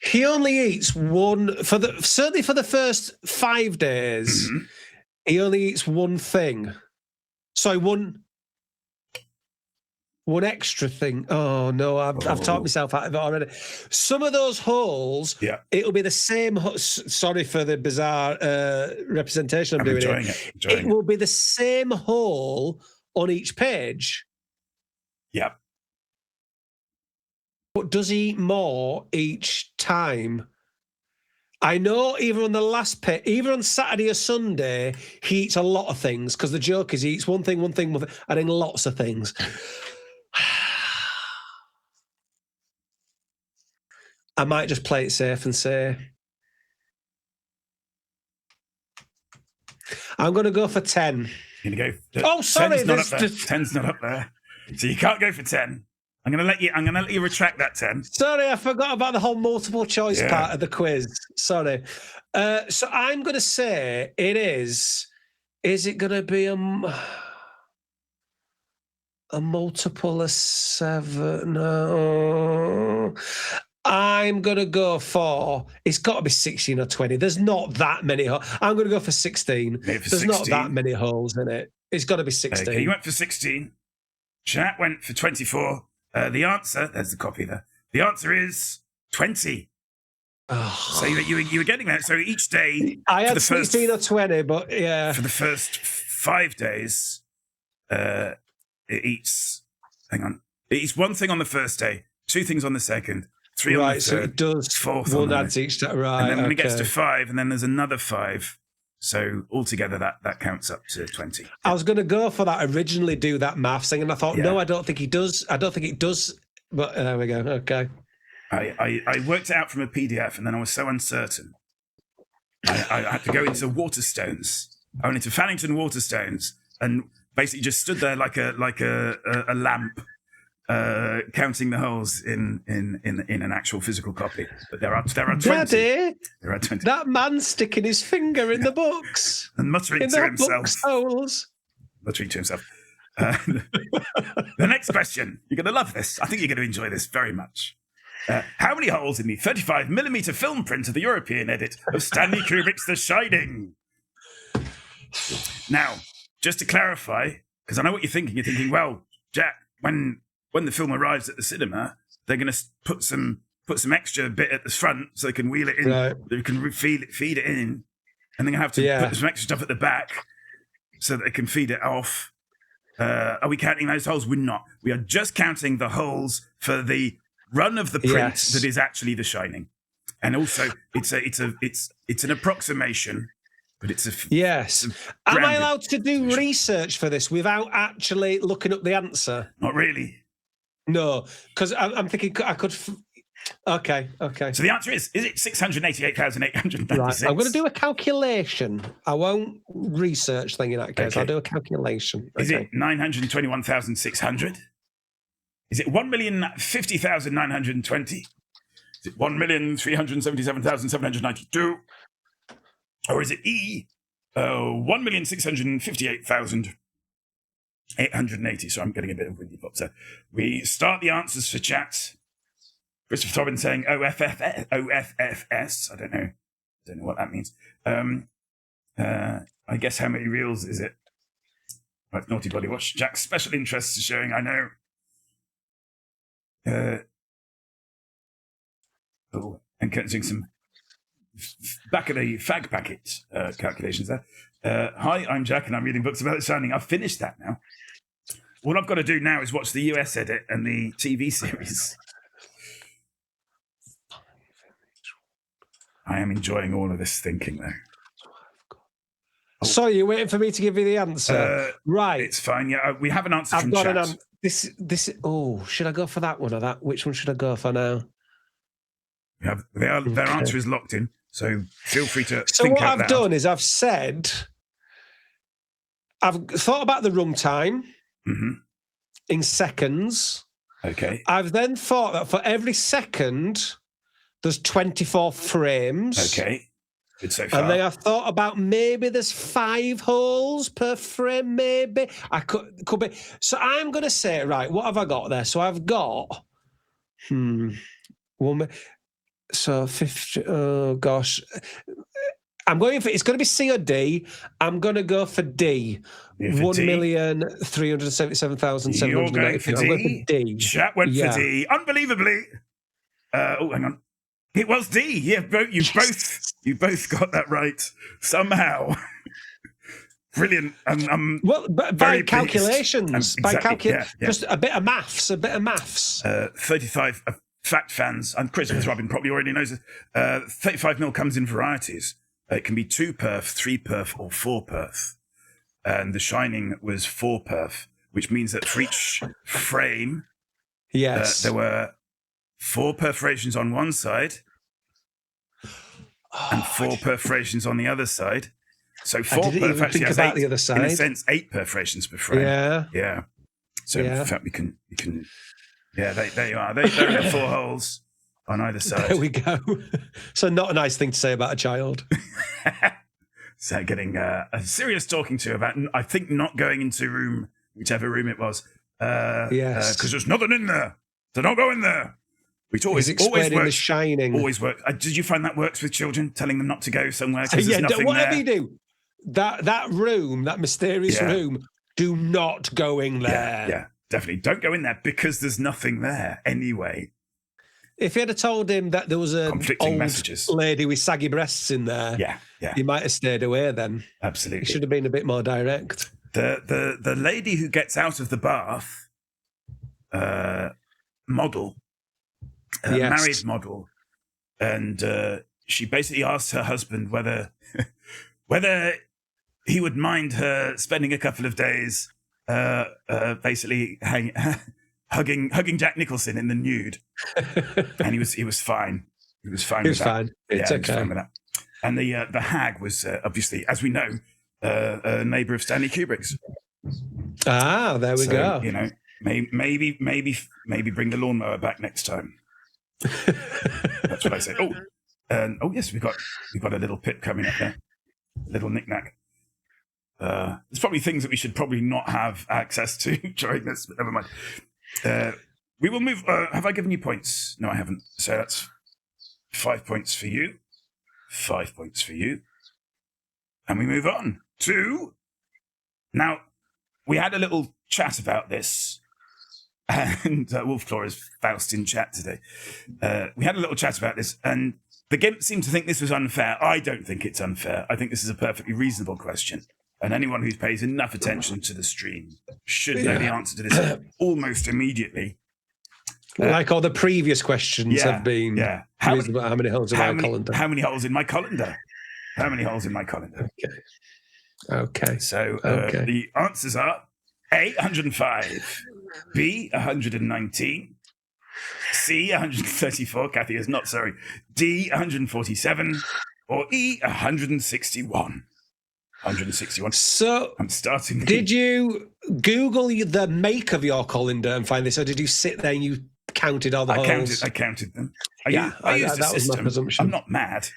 He only eats one certainly for the first 5 days. Mm-hmm. He only eats one thing. Sorry, one. one extra thing. Oh no, I've talked myself out of it already. Some of those holes, it'll be the same. Sorry for the bizarre representation I'm doing enjoying here. It will be the same hole on each page. Yep. But does he eat more each time? I know either on the last page, either on Saturday or Sunday, he eats a lot of things because the joke is he eats one thing, and then lots of things. I might just play it safe and say I'm going to go for 10. You're going to go. Oh, sorry, 10's not up there. 10's not up there, so you can't go for 10. I'm going to let you retract that 10. Sorry, I forgot about the whole multiple choice part of the quiz. Sorry. So I'm going to say it is. Is it going to be a multiple of 7? No. I'm going to go for, it's got to be 16 or 20. There's not that many holes. I'm going to go for 16. There's not that many holes in it. It's got to be 16. Okay, you went for 16. Chat went for 24. The answer, there's the copy there. The answer is 20. Oh. So you were getting that. So each day, I had 16 or 20, but yeah. For the first 5 days, it eats. Hang on. It eats one thing on the first day, 2 things on the second, 3 on the third. So it does 4th one adds each day. Right. And then when it gets to 5, and then there's another 5. So altogether, that counts up to 20. I was going to go for that, originally do that maths thing, and I thought, no, I don't think he does. I don't think it does. But there we go. Okay. I worked it out from a PDF, and then I was so uncertain. I had to go into Waterstones. I went into Fannington Waterstones, and basically just stood there like a lamp, counting the holes in an actual physical copy. But there are 20. Daddy, there are 20. That man sticking his finger in the books and muttering to himself. Holes. Muttering to himself. The next question. You're going to love this. I think you're going to enjoy this very much. How many holes in the 35mm film print of the European edit of Stanley Kubrick's The Shining? Now, just to clarify, because I know what you're thinking. You're thinking, well, Jack, when the film arrives at the cinema, they're going to put some extra bit at the front so they can wheel it in. Right. They can feed it in, and they're going to have to put some extra stuff at the back so that they can feed it off. Are we counting those holes? We're not. We are just counting the holes for the run of the print that is actually The Shining, and also it's an approximation, but it's a yes. Am I allowed to do research for this without actually looking up the answer? Not really. No, because I'm thinking I could. Okay. So the answer is it 688,896? Right. I'm going to do a calculation. I won't research thing in that case. Okay. I'll do a calculation. Is it 921,600? Is it 1,050,920? Is it 1,377,792? Or is it E, 1,658,880? So I'm getting a bit of windy pop. So we start the answers for chat. Christopher Tobin saying OFFS. I don't know what that means. I guess how many reels is it? Right, Naughty Body Watch. Jack's special interest is showing, I know. And doing some back of the fag packet calculations there. Hi, I'm Jack, and I'm reading books about The Shining. I've finished that now. All I've got to do now is watch the US edit and the TV series. I am enjoying all of this thinking, though. So you're waiting for me to give you the answer, right? It's fine. Yeah, we have an answer from chat. This. Oh, should I go for that one or that? Which one should I go for now? Their answer is locked in, so feel free to. So think what out I've loud. done is I've thought about the runtime in seconds. Okay. I've then thought that for every second, there's 24 frames. Okay. Good so far. And then I thought about maybe there's 5 holes per frame, maybe. I could be. So I'm going to say, right, what have I got there? So I've got, so 50, oh gosh. I'm going for, it's going to be C or D. I'm going to go for D. You're for D. 1,377,793. You're going for I'm going for D. Chat went for D. Unbelievably. Hang on. It was D. Yeah, you both got that right somehow. Brilliant. Well, by calculations, yeah. just a bit of maths. 35 fact fans, and Christmas Robin probably already knows this. 35 mil comes in varieties. It can be 2 perf, 3 perf, or 4 perf. And The Shining was 4 perf, which means that for each frame, there were 4 perforations on one side and 4 perforations on the other side. So 4 perf actually has 8, the other side. In a sense, 8 perforations per frame. Yeah. So in fact, we can. Yeah, there you are. There are the 4 holes on either side. There we go. So not a nice thing to say about a child. So getting a serious talking to about, I think, not going into whichever room it was. Yes. Because there's nothing in there. So don't go in there. Which always works. The Shining. Always works. Did you find that works with children, telling them not to go somewhere because there's nothing whatever there? you do. That room, that mysterious room, do not go in there. Yeah, definitely. Don't go in there because there's nothing there anyway. If you had told him that there was an old lady with saggy breasts in there, he might have stayed away then. Absolutely. He should have been a bit more direct. The lady who gets out of the bath, model, married model, and she basically asked her husband whether he would mind her spending a couple of days basically hugging Jack Nicholson in the nude, and he was fine. He was fine. It's okay. He was fine with that. And the hag was obviously, as we know, a neighbour of Stanley Kubrick's. Ah, there we go. You know, maybe bring the lawnmower back next time. That's what I say. Yes, we've got a little pip coming up there, little knick-knack. There's probably things that we should probably not have access to during this, but never mind. We will move. Have I given you points? No, I haven't. So that's 5 points for you, 5 points for you, and we move on to. Now, we had a little chat about this, and Wolfclaw is Faust in chat today. We had a little chat about this, and the GIMP seemed to think this was unfair. I don't think it's unfair. I think this is a perfectly reasonable question. And anyone who pays enough attention to the stream should know the answer to this almost immediately. Like all the previous questions have been. Yeah. How many holes in my colander? How many holes in my colander? How many holes in my colander? Okay. So the answers are A, 105, B, 119, C, 134, Kathy is not sorry, D, 147, or E, 161. 161. So I'm starting. Did you Google the make of your colander and find this, or did you sit there and you counted all the holes? I counted them. I used that was my presumption. I'm not mad.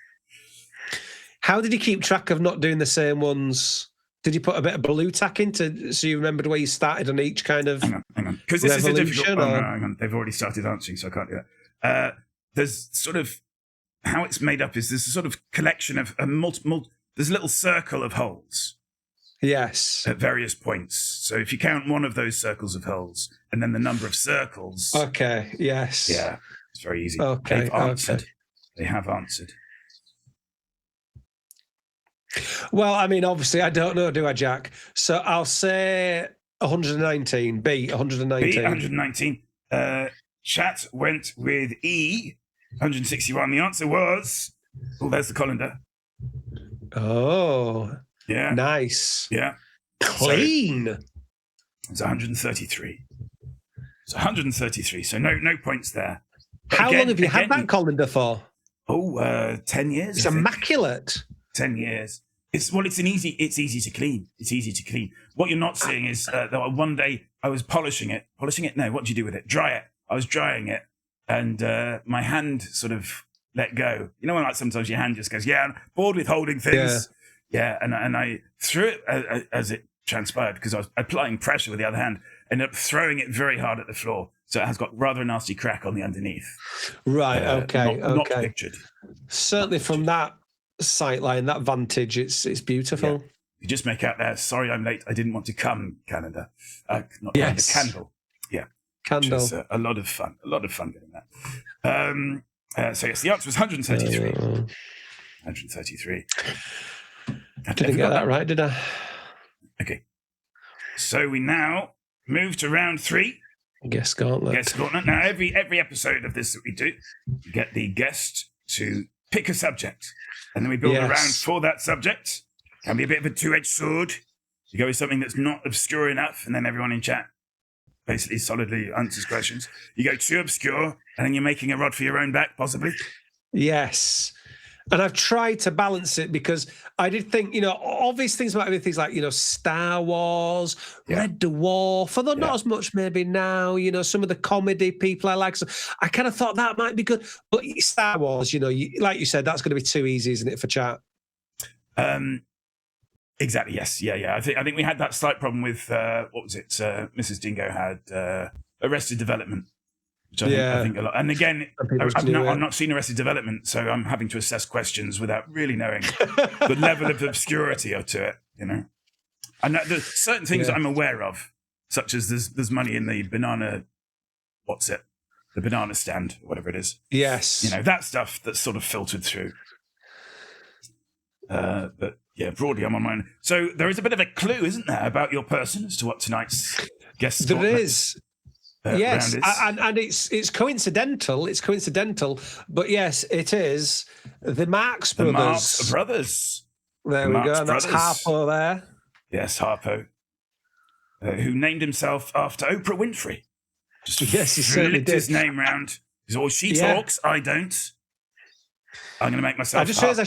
How did you keep track of not doing the same ones? Did you put a bit of blue tack into so you remembered where you started on each kind of? Hang on, because this is a difficult. Hang on, they've already started answering, so I can't do that. There's sort of how it's made up is there's a sort of collection of multiple. There's a little circle of holes. Yes. At various points. So if you count one of those circles of holes and then the number of circles. Okay, yes. Yeah, it's very easy. Okay. They've answered. Okay. They have answered. Well, I mean, obviously, I don't know, do I, Jack? So I'll say 119. B, 119. B, 119. Chat went with E, 161. The answer was... Oh, there's the colander. Oh, yeah, nice. Yeah, clean. It's 133. It's 133. So no points there. But how long have you had that colander for? 10 years. It's immaculate. 10 years. It's easy to clean. It's easy to clean. What you're not seeing is that one day I was polishing it. No, what do you do with it? Dry it. I was drying it, and my hand sort of let go. You know when like sometimes your hand just goes, I'm bored with holding things. Yeah, and I threw it as it transpired because I was applying pressure with the other hand, ended up throwing it very hard at the floor. So it has got rather a nasty crack on the underneath. Right, okay. Not pictured. Certainly from that sightline, that vantage. It's beautiful. Yeah. You just make out there, sorry I'm late, I didn't want to come, Canada. Not Yes. Canada, Candle. Yeah. Candle. Which is a lot of fun. A lot of fun getting that. So yes, the answer was 133. 133. I didn't get that right, did I? Okay. So we now move to round 3. Guest Gauntlet. Guest Gauntlet. Now, every episode of this that we do, we get the guest to pick a subject. And then we build a round for that subject. Can be a bit of a two-edged sword. You go with something that's not obscure enough, and then everyone in chat basically solidly answers questions. You go too obscure, and then you're making a rod for your own back, possibly. Yes. And I've tried to balance it because I did think, obvious things might be things like, Star Wars, Red Dwarf, although not as much maybe now, some of the comedy people I like. So I kind of thought that might be good. But Star Wars, like you said, that's going to be too easy, isn't it, for chat? Exactly, yes. Yeah. I think we had that slight problem with, what was it? Mrs. Dingo had Arrested Development. Which I think a lot. And again, I've not seen Arrested Development, so I'm having to assess questions without really knowing the level of obscurity to it, And there's certain things that I'm aware of, such as there's money in the banana, the banana stand, whatever it is. Yes. That stuff that's sort of filtered through. But yeah, broadly I'm on my own. So there is a bit of a clue, isn't there, about your person as to what tonight's guest There is. Yes, and it's coincidental. It's coincidental, but yes, it is the Marx Brothers. The Marx Brothers. There we go. And that's Harpo there. Yes, Harpo, who named himself after Oprah Winfrey. Yes, he certainly did. His name round. She talks, I don't. I'm going to make myself. I just realised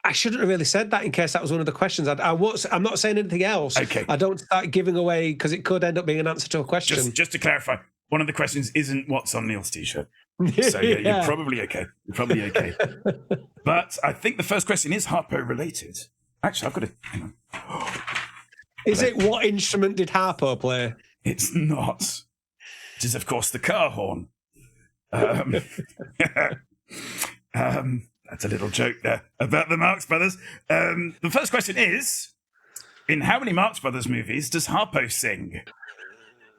I shouldn't have really said that in case that was one of the questions. I'm not saying anything else. Okay. I don't start giving away because it could end up being an answer to a question. Just to clarify, one of the questions isn't what's on Neil's t-shirt. So you're probably okay. But I think the first question is Harpo related. Actually, I've got to hang on. Is it what instrument did Harpo play? It's not. It is, of course, the car horn. That's a little joke there about the Marx Brothers. The first question is, in how many Marx Brothers movies does Harpo sing?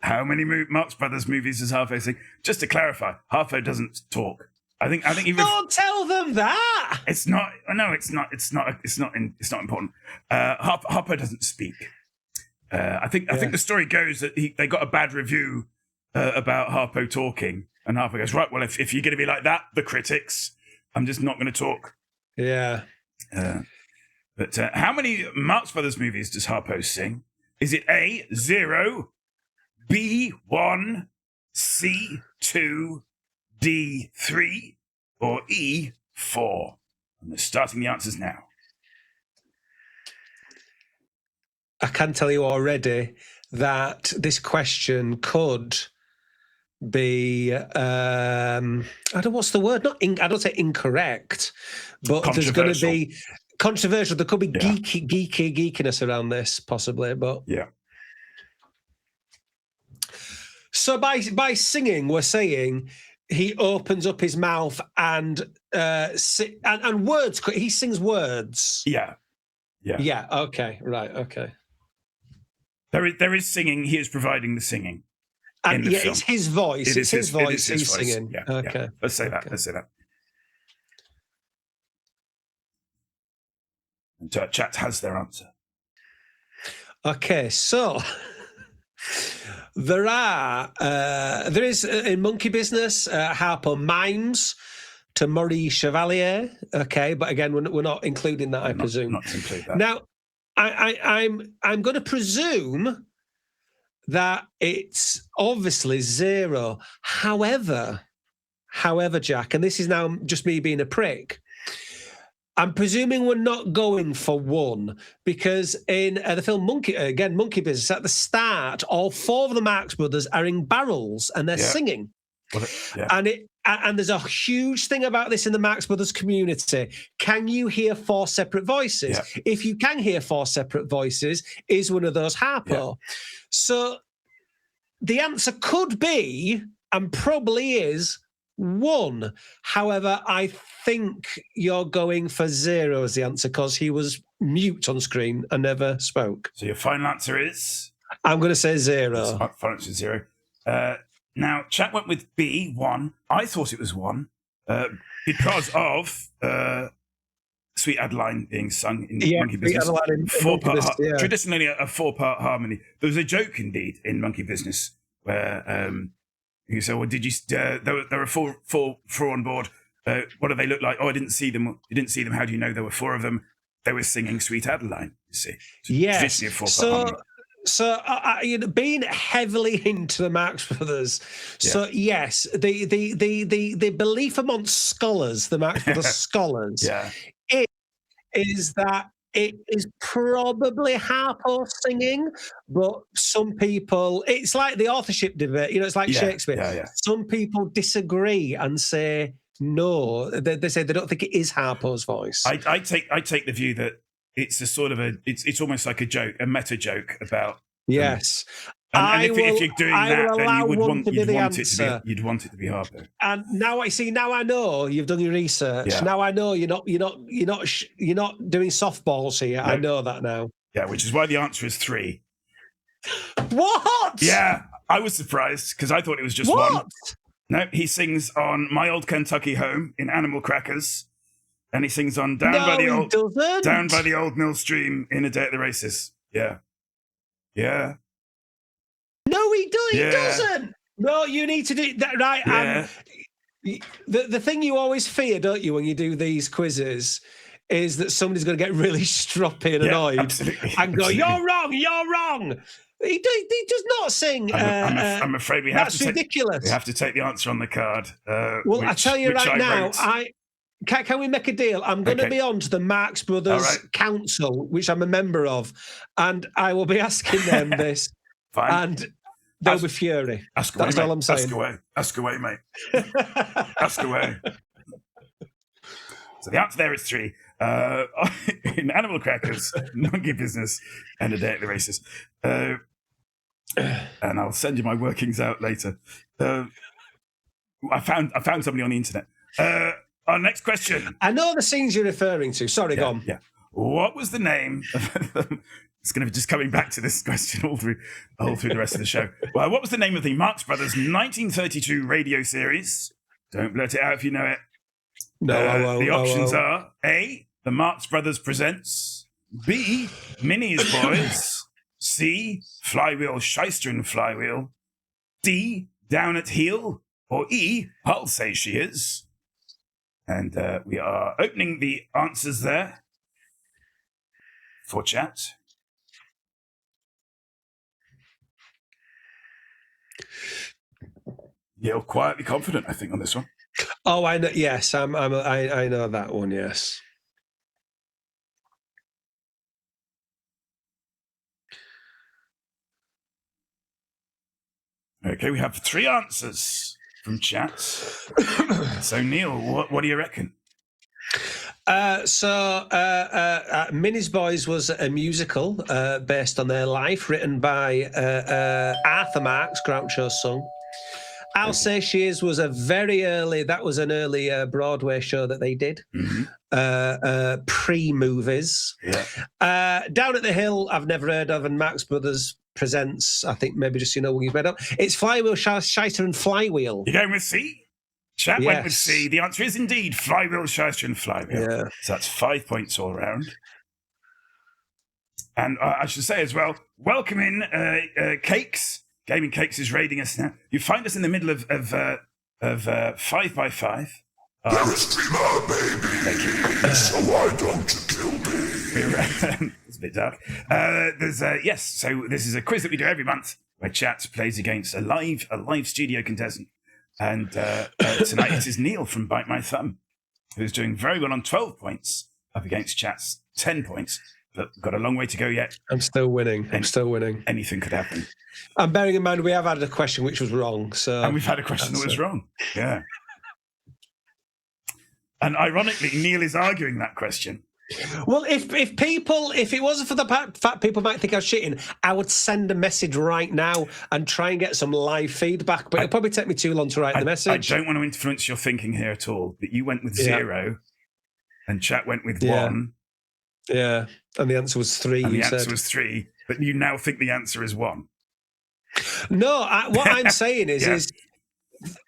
How many Marx Brothers movies does Harpo sing? Just to clarify, Harpo doesn't talk. I think even don't tell them that. It's not. No, it's not. It's not important. Harpo doesn't speak. I think the story goes that they got a bad review about Harpo talking, and Harpo goes, right, well, if you're going to be like that, the critics, I'm just not going to talk. Yeah. But how many Marx Brothers movies does Harpo sing? Is it A, 0, B, 1, C, 2, D, 3, or E, 4? And we're starting the answers now. I can tell you already that this question could be I don't what's the word? I don't say incorrect, but there's going to be controversial. There could be geekiness around this, possibly. But yeah. So by singing, we're saying he opens up his mouth and words. He sings words. Yeah. Okay. Right. Okay. There is singing. He is providing the singing. And it's his voice. It's his voice. He's singing. Yeah, okay. Yeah. Let's say that. And chat has their answer. Okay, so there is in Monkey Business Harpo mimes to Maurice Chevalier. Okay, but again, we're not including that. I presume not to include that. Now, I'm going to presume that it's obviously 0. However, Jack, and this is now just me being a prick, I'm presuming we're not going for 1 because in the film Monkey Business, at the start, all 4 of the Marx Brothers are in barrels and they're singing. And there's a huge thing about this in the Marx Brothers community. Can you hear 4 separate voices? Yeah. If you can hear 4 separate voices, is one of those Harpo? Yeah. So the answer could be, and probably is, 1. However, I think you're going for 0 as the answer because he was mute on screen and never spoke. So your final answer is? I'm going to say 0. Final answer is 0. Now, chat went with B, 1. I thought it was 1 because of Sweet Adeline being sung in Monkey Business. Traditionally a 4-part harmony. There was a joke indeed in Monkey Business where you say, well, did you? There were four on board. What do they look like? Oh, I didn't see them. You didn't see them. How do you know there were 4 of them? They were singing Sweet Adeline. You see, yes. A 4-part harmony. So, being heavily into the Marx Brothers, so yes, the belief amongst scholars, the Marx Brothers scholars, is that it is probably harpo singing, but some people, it's like the authorship debate, it's like Shakespeare. Yeah. Some people disagree and say no. They say they don't think it is Harpo's voice. I take the view that it's a sort of it's almost like a joke, a meta joke about. Yes. And if you're doing that, then you'd want it to be Harpo. And now I know you've done your research. Yeah. Now I know you're not doing softballs here. No. I know that now. Yeah, which is why the answer is 3. What? Yeah, I was surprised because I thought it was just 1. No, he sings on My Old Kentucky Home in Animal Crackers, and he sings on Down by the Old Mill Stream in A Day at the Races. Yeah. No, he doesn't. No, you need to do that, right? Yeah. The thing you always fear, don't you, when you do these quizzes, is that somebody's going to get really stroppy and annoyed and go, "You're wrong. He does not sing. I'm afraid we have that's ridiculous. We have to take the answer on the card. I tell you right now, can we make a deal? I'm going to be on to the Marx Brothers Council, which I'm a member of, and I will be asking them this. Fine. And they'll be fury. Ask away, That's mate. all I'm saying. Ask away, mate. Ask away. So the answer there is 3. In Animal Crackers, Monkey Business, and A Day at the Races. And I'll send you my workings out later. I found somebody on the internet. Our next question. I know the scenes you're referring to. Sorry, go on. Yeah. What was the name of it's going to be just coming back to this question all through the rest of the show. Well, what was the name of the Marx Brothers 1932 radio series? Don't blurt it out if you know it. No, I won't. The options are A, The Marx Brothers Presents, B, Minnie's Boys, C, Flywheel, Shyster and Flywheel, D, Down at Heel, or E, I'll Say She Is. And we are opening the answers there for chat. You're quietly confident, I think, on this one. Oh, I know. Yes, I know that one. Yes. Okay, we have 3 answers from chat. So, Neil, what do you reckon? Minnie's Boys was a musical based on their life, written by Arthur Marx, Groucho's son. I'll Say She Is was an early Broadway show that they did, pre-movies. Yeah. Down at the Hill, I've never heard of, and Marx Brothers Presents, I think maybe just when you've read up. It's Flywheel, Shyster and Flywheel. You're going with C? Chat went with C. The answer is indeed Flywheel, Shyster and Flywheel. Yeah. So that's 5 points all round. And I should say as well, welcome in Cakes. Gaming Cakes is raiding us now. You find us in the middle of 5x5. You're a streamer, baby, so why don't you kill me? It's a bit dark. So this is a quiz that we do every month where chat plays against a live studio contestant. And tonight it is Neil from Bite My Thumb, who's doing very well on 12 points up against chat's 10 points. But we've got a long way to go yet. I'm still winning. Anything could happen. And bearing in mind, we have had a question which was wrong. And we've had a question that was wrong. Yeah. And ironically, Neil is arguing that question. Well, if it wasn't for the fact people might think I was shitting, I would send a message right now and try and get some live feedback. But it'll probably take me too long to write the message. I don't want to influence your thinking here at all, but you went with 0 and chat went with 1. Yeah, and the answer was 3. And the answer was 3, but you now think the answer is 1. No, what I'm saying is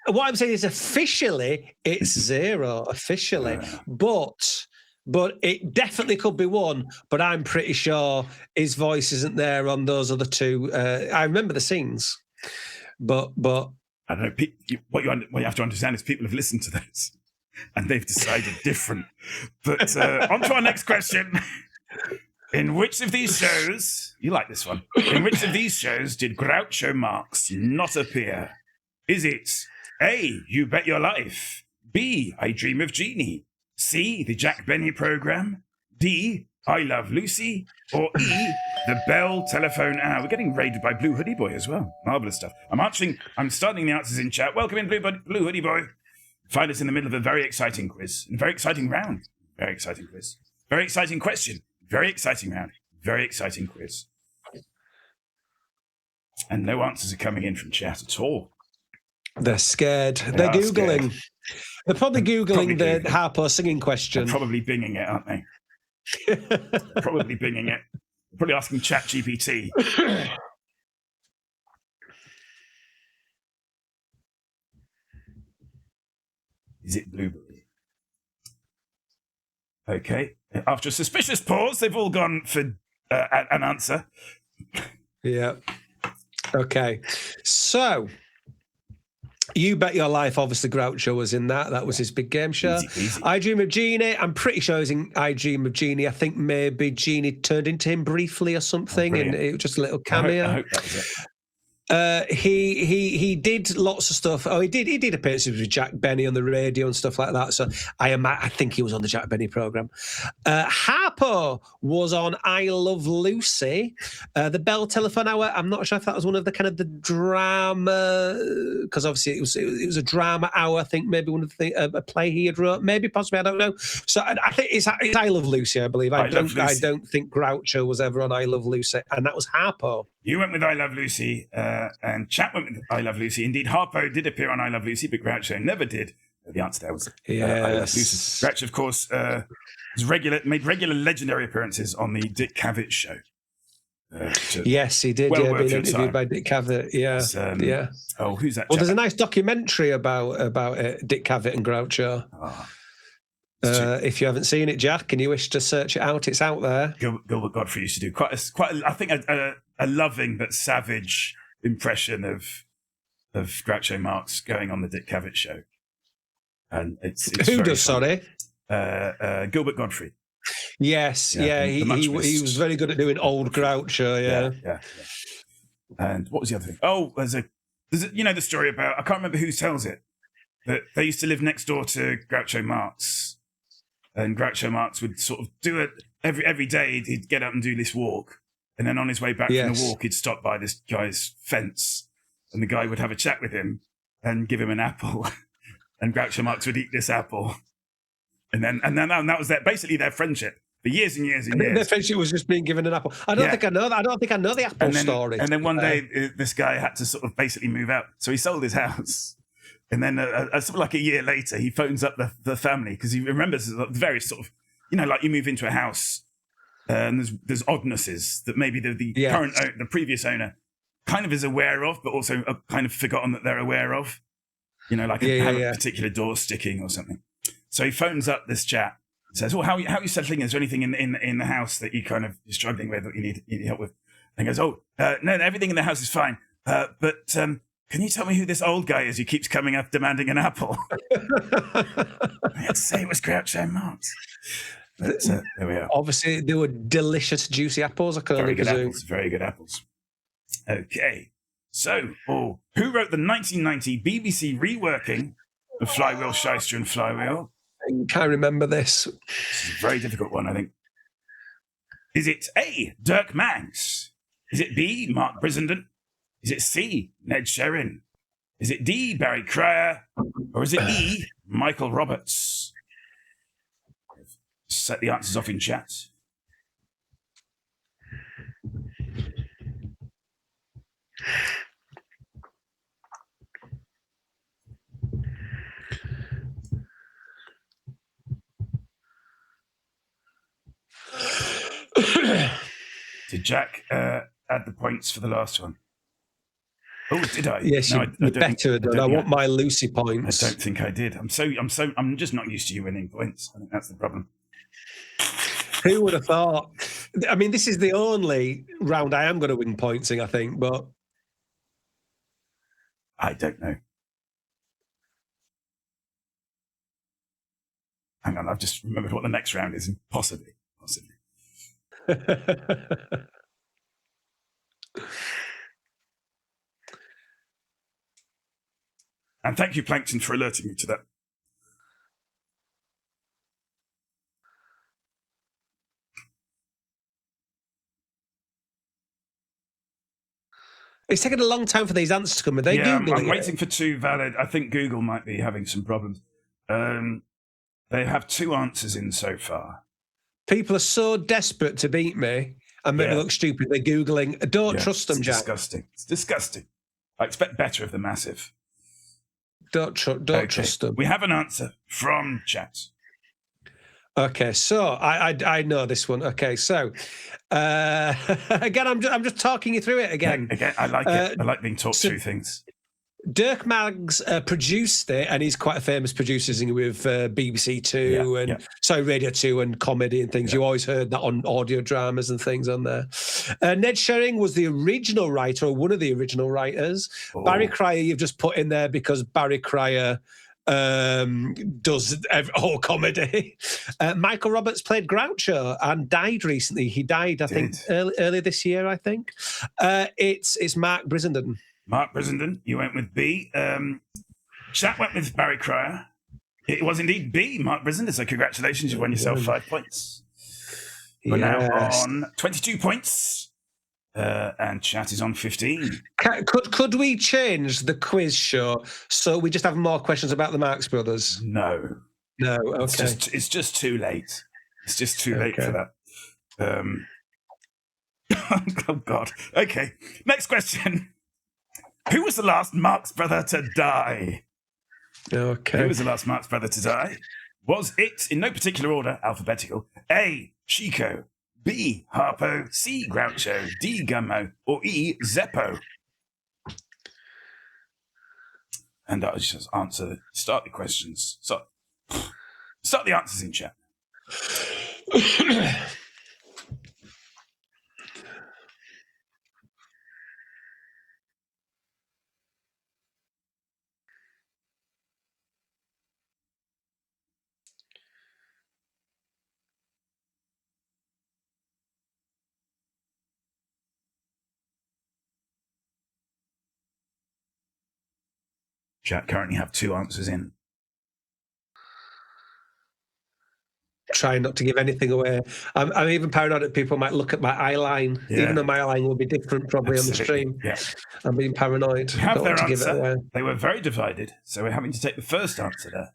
what I'm saying is officially it's 0 officially, but it definitely could be 1. But I'm pretty sure his voice isn't there on those other 2. I remember the scenes, but I don't know. What you have to understand is people have listened to this and they've decided different. But on to our next question. In which of these shows, you like this one, in which of these shows did Groucho Marx not appear? Is it A, You Bet Your Life, B, I Dream of Jeannie, C, The Jack Benny Program, D, I Love Lucy, or E, The Bell Telephone Hour? We're getting raided by Blue Hoodie Boy as well. Marvellous stuff. I'm starting the answers in chat. Welcome in, Blue Hoodie Boy. Find us in the middle of a very exciting quiz, a very exciting round. Very exciting quiz. Very exciting question. Very exciting round. Very exciting quiz. And no answers are coming in from chat at all. They're scared. They're Googling. Scared. They're probably Googling the Harpo singing question. They're probably binging it, aren't they? Probably binging it. They're probably asking ChatGPT. Is it Blueberry? Okay. After a suspicious pause, they've all gone for an answer. Yeah. Okay. So, You Bet Your Life, obviously Groucho was in that. That was his big game show. Easy. I Dream of Jeannie. I'm pretty sure he's in I Dream of Jeannie. I think maybe Jeannie turned into him briefly or something, and it was just a little cameo. I hope that was it. He did lots of stuff. Oh, he did appearances with Jack Benny on the radio and stuff like that. So I think he was on the Jack Benny program. Harpo was on I Love Lucy. The Bell Telephone Hour. I'm not sure if that was one of the kind of the drama, because obviously it was a drama hour. I think maybe one of the a play he had wrote. Maybe possibly, I don't know. So I think it's I Love Lucy. I believe. I don't think Groucho was ever on I Love Lucy, and that was Harpo. You went with I Love Lucy, and Chat went with I Love Lucy. Indeed, Harpo did appear on I Love Lucy, but Groucho never did. The answer there was I Love Lucy. Groucho, of course, made regular legendary appearances on the Dick Cavett show. Yes, he did. Being interviewed by Dick Cavett. Yeah. Oh, who's that? Well, there's a nice documentary about Dick Cavett and Groucho. Oh. If you haven't seen it, Jack, and you wish to search it out, it's out there. Gilbert Godfrey used to do quite a loving but savage impression of Groucho Marx going on the Dick Cavett show. And it's who does? Funny. Sorry, Gilbert Godfrey. Yes, he was very good at doing old Groucho. Yeah. And what was the other thing? Oh, there's the story about, I can't remember who tells it, but they used to live next door to Groucho Marx. And Groucho Marx would sort of do it every day. He'd get up and do this walk. And then on his way back from the walk, he'd stop by this guy's fence. And the guy would have a chat with him and give him an apple. And Groucho Marx would eat this apple. And then that was basically their friendship for years and years and years. Their friendship was just being given an apple. I don't think I know that. I don't think I know the apple story. And then one day, this guy had to sort of basically move out. So he sold his house. And then sort of like a year later, he phones up the family because he remembers the various sort of, like you move into a house and there's oddnesses that maybe the previous owner kind of is aware of, but also kind of forgotten that they're aware of. Like a particular door sticking or something. So he phones up this chap and says, "Oh, how are you settling? Is there anything in the house that you kind of you're struggling with that you need help with?" And he goes, "Oh, no, everything in the house is fine. But can you tell me who this old guy is who keeps coming up demanding an apple?" I had to say it was Groucho Marx. But there we are. Obviously, they were delicious, juicy apples. I can only presume. Very good apples. Okay. So, who wrote the 1990 BBC reworking of Flywheel, Shyster and Flywheel? I can't remember this. This is a very difficult one, I think. Is it A, Dirk Manx? Is it B, Mark Brissenden? Is it C, Ned Sherrin? Is it D, Barry Cryer? Or is it E, Michael Roberts? set the answers off in chat. Did Jack add the points for the last one? Oh, did I? Yes, no, you better. I want my Lucy points. I don't think I did. I'm just not used to you winning points. I think that's the problem. Who would have thought? I mean, this is the only round I am going to win points in, I think, but I don't know. Hang on, I've just remembered what the next round is. Possibly. And thank you, Plankton, for alerting me to that. It's taken a long time for these answers to come. Are they Googling I'm waiting for two valid. I think Google might be having some problems. They have two answers in so far. People are so desperate to beat me and make me look stupid. They're Googling. Don't trust them, Jack. Disgusting. It's disgusting. I expect better of the massive. Don't trust them. We have an answer from chat. Okay, so I know this one. Okay, so again, I'm just talking you through it again. Again, I like it. I like being talked through things. Dirk Maggs produced it, and he's quite a famous producer with BBC Two Radio 2 and comedy and things. You always heard that on audio dramas and things on there. Ned Sherring was the original writer, or one of the original writers. Oh. Barry Cryer, you've just put in there because Barry Cryer does whole comedy. Michael Roberts played Groucho and died recently. He died, I think, earlier this year, I think. It's Mark Brissenden. Mark Brissenden, you went with B. Chat went with Barry Cryer. It was indeed B, Mark Brissenden, so congratulations, you've won yourself 5 points. We're now on 22 points, and Chat is on 15. Could we change the quiz show so we just have more questions about the Marx Brothers? No, okay. It's just too late. It's just too late for that. Oh, God. Okay, next question. Who was the last Marx brother to die? Okay. Who was the last Marx brother to die? Was it, in no particular order, alphabetical, A, Chico, B, Harpo, C, Groucho, D, Gummo, or E, Zeppo? And I'll just start the questions. So, start the answers in chat. Chat currently have 2 answers in. Trying not to give anything away. I'm even paranoid that people might look at my eye line, even though my eye line will be different probably on the stream. Yeah. I'm being paranoid. We have their answer. They were very divided, so we're having to take the first answer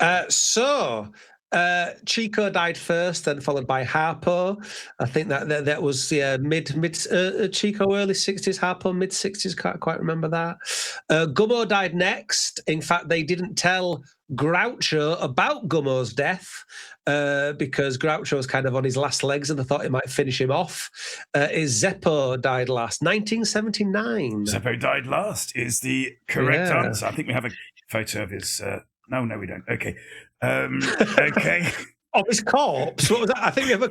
there. Chico died first, then followed by Harpo. I think that was mid Chico early 60s, Harpo mid 60s. Can't quite remember that. Gummo died next. In fact, they didn't tell Groucho about Gummo's death because Groucho was kind of on his last legs and they thought it might finish him off. Zeppo died last, 1979. Zeppo died last is the correct answer. I think we have a photo of his. No, we don't. Okay. Okay. Of his corpse? What was that? I think we have a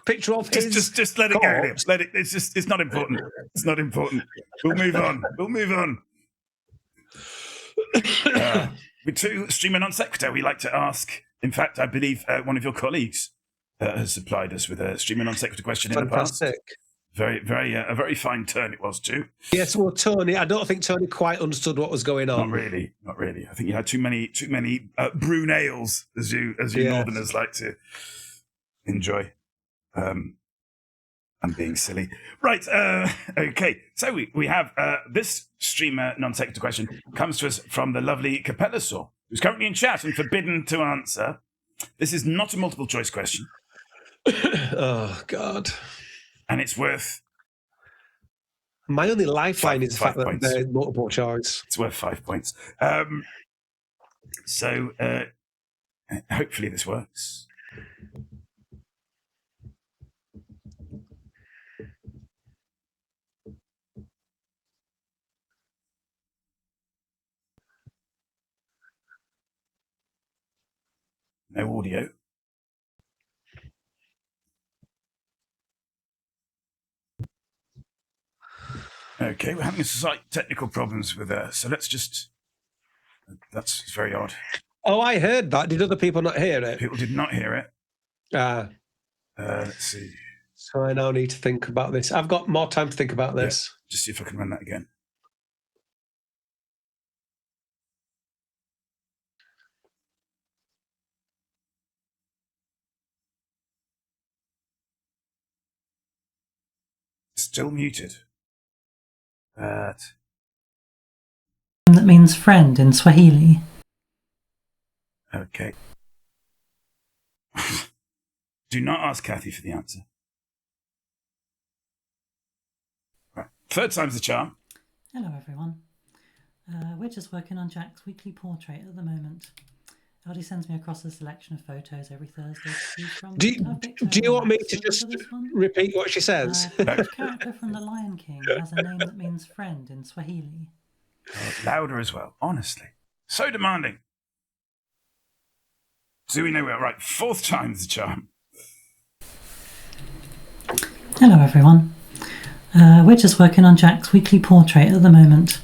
picture of his. Just let it corpse. go. Let it. It's not important. It's not important. We'll move on. With 2 streamer non sequitur, we like to ask. In fact, I believe one of your colleagues has supplied us with a streamer non sequitur question in the past. Fantastic. A very fine turn it was too. Yes, well, Tony, I don't think Tony quite understood what was going on. Not really. I think you had too many brunales, as you Northerners like to enjoy. I'm being silly. Right. Okay. So we have this streamer non sequitur question comes to us from the lovely Capellasaur, who's currently in chat and forbidden to answer. This is not a multiple choice question, Oh, God. and it's worth My only lifeline is the fact that points. they're multiple choice. It's worth 5 points. So hopefully this works. No audio. Okay, we're having slight technical problems with so let's just... That's very odd. Oh, I heard that. Did other people not hear it? People did not hear it. Let's see. So I now need to think about this. I've got more time to think about this. Yeah, just see if I can run that again. Still muted. That means friend in Swahili. Okay. Do not ask Kathy for the answer. Right. Third time's the charm. Hello, everyone. We're just working on Jack's weekly portrait at the moment. Aldi sends me across a selection of photos every Thursday to choose from. Do you want me to just repeat what she says? Which character from The Lion King has a name that means friend in Swahili? Louder as well, honestly. So demanding. Do we know where? Right, fourth time's the charm. Hello, everyone. We're just working on Jack's weekly portrait at the moment.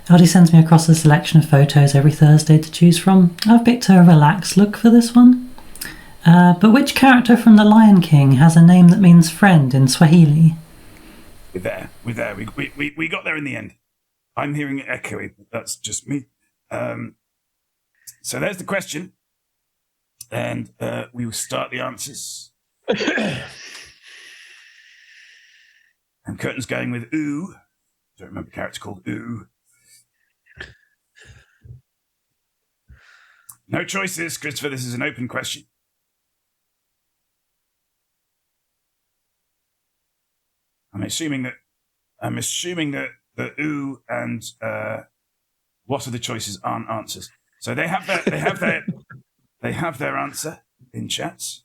Aldi sends me across a selection of photos every Thursday to choose from. I've picked a relaxed look for this one. But which character from The Lion King has a name that means friend in Swahili? We're there. We got there in the end. I'm hearing it echoing. That's just me. So there's the question. And we will start the answers. And Curtin's going with ooh. Don't remember a character called ooh. No choices, Christopher. This is an open question. I'm assuming that the ooh and what are the choices aren't answers. So they have their answer in chats.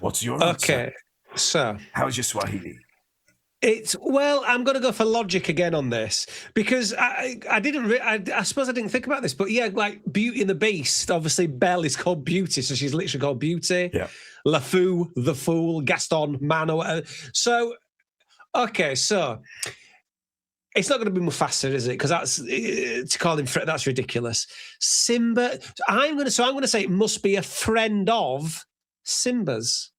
What's your answer? Okay, so how's your Swahili? I'm going to go for logic again on this because I suppose I didn't think about this, but yeah, like Beauty and the Beast, obviously Belle is called Beauty, so she's literally called Beauty. Yeah. LeFou, the Fool, Gaston, Man, or whatever. So, okay, so it's not going to be Mufasa, is it? Because that's to call him that's ridiculous. Simba. I'm going to say it must be a friend of Simba's.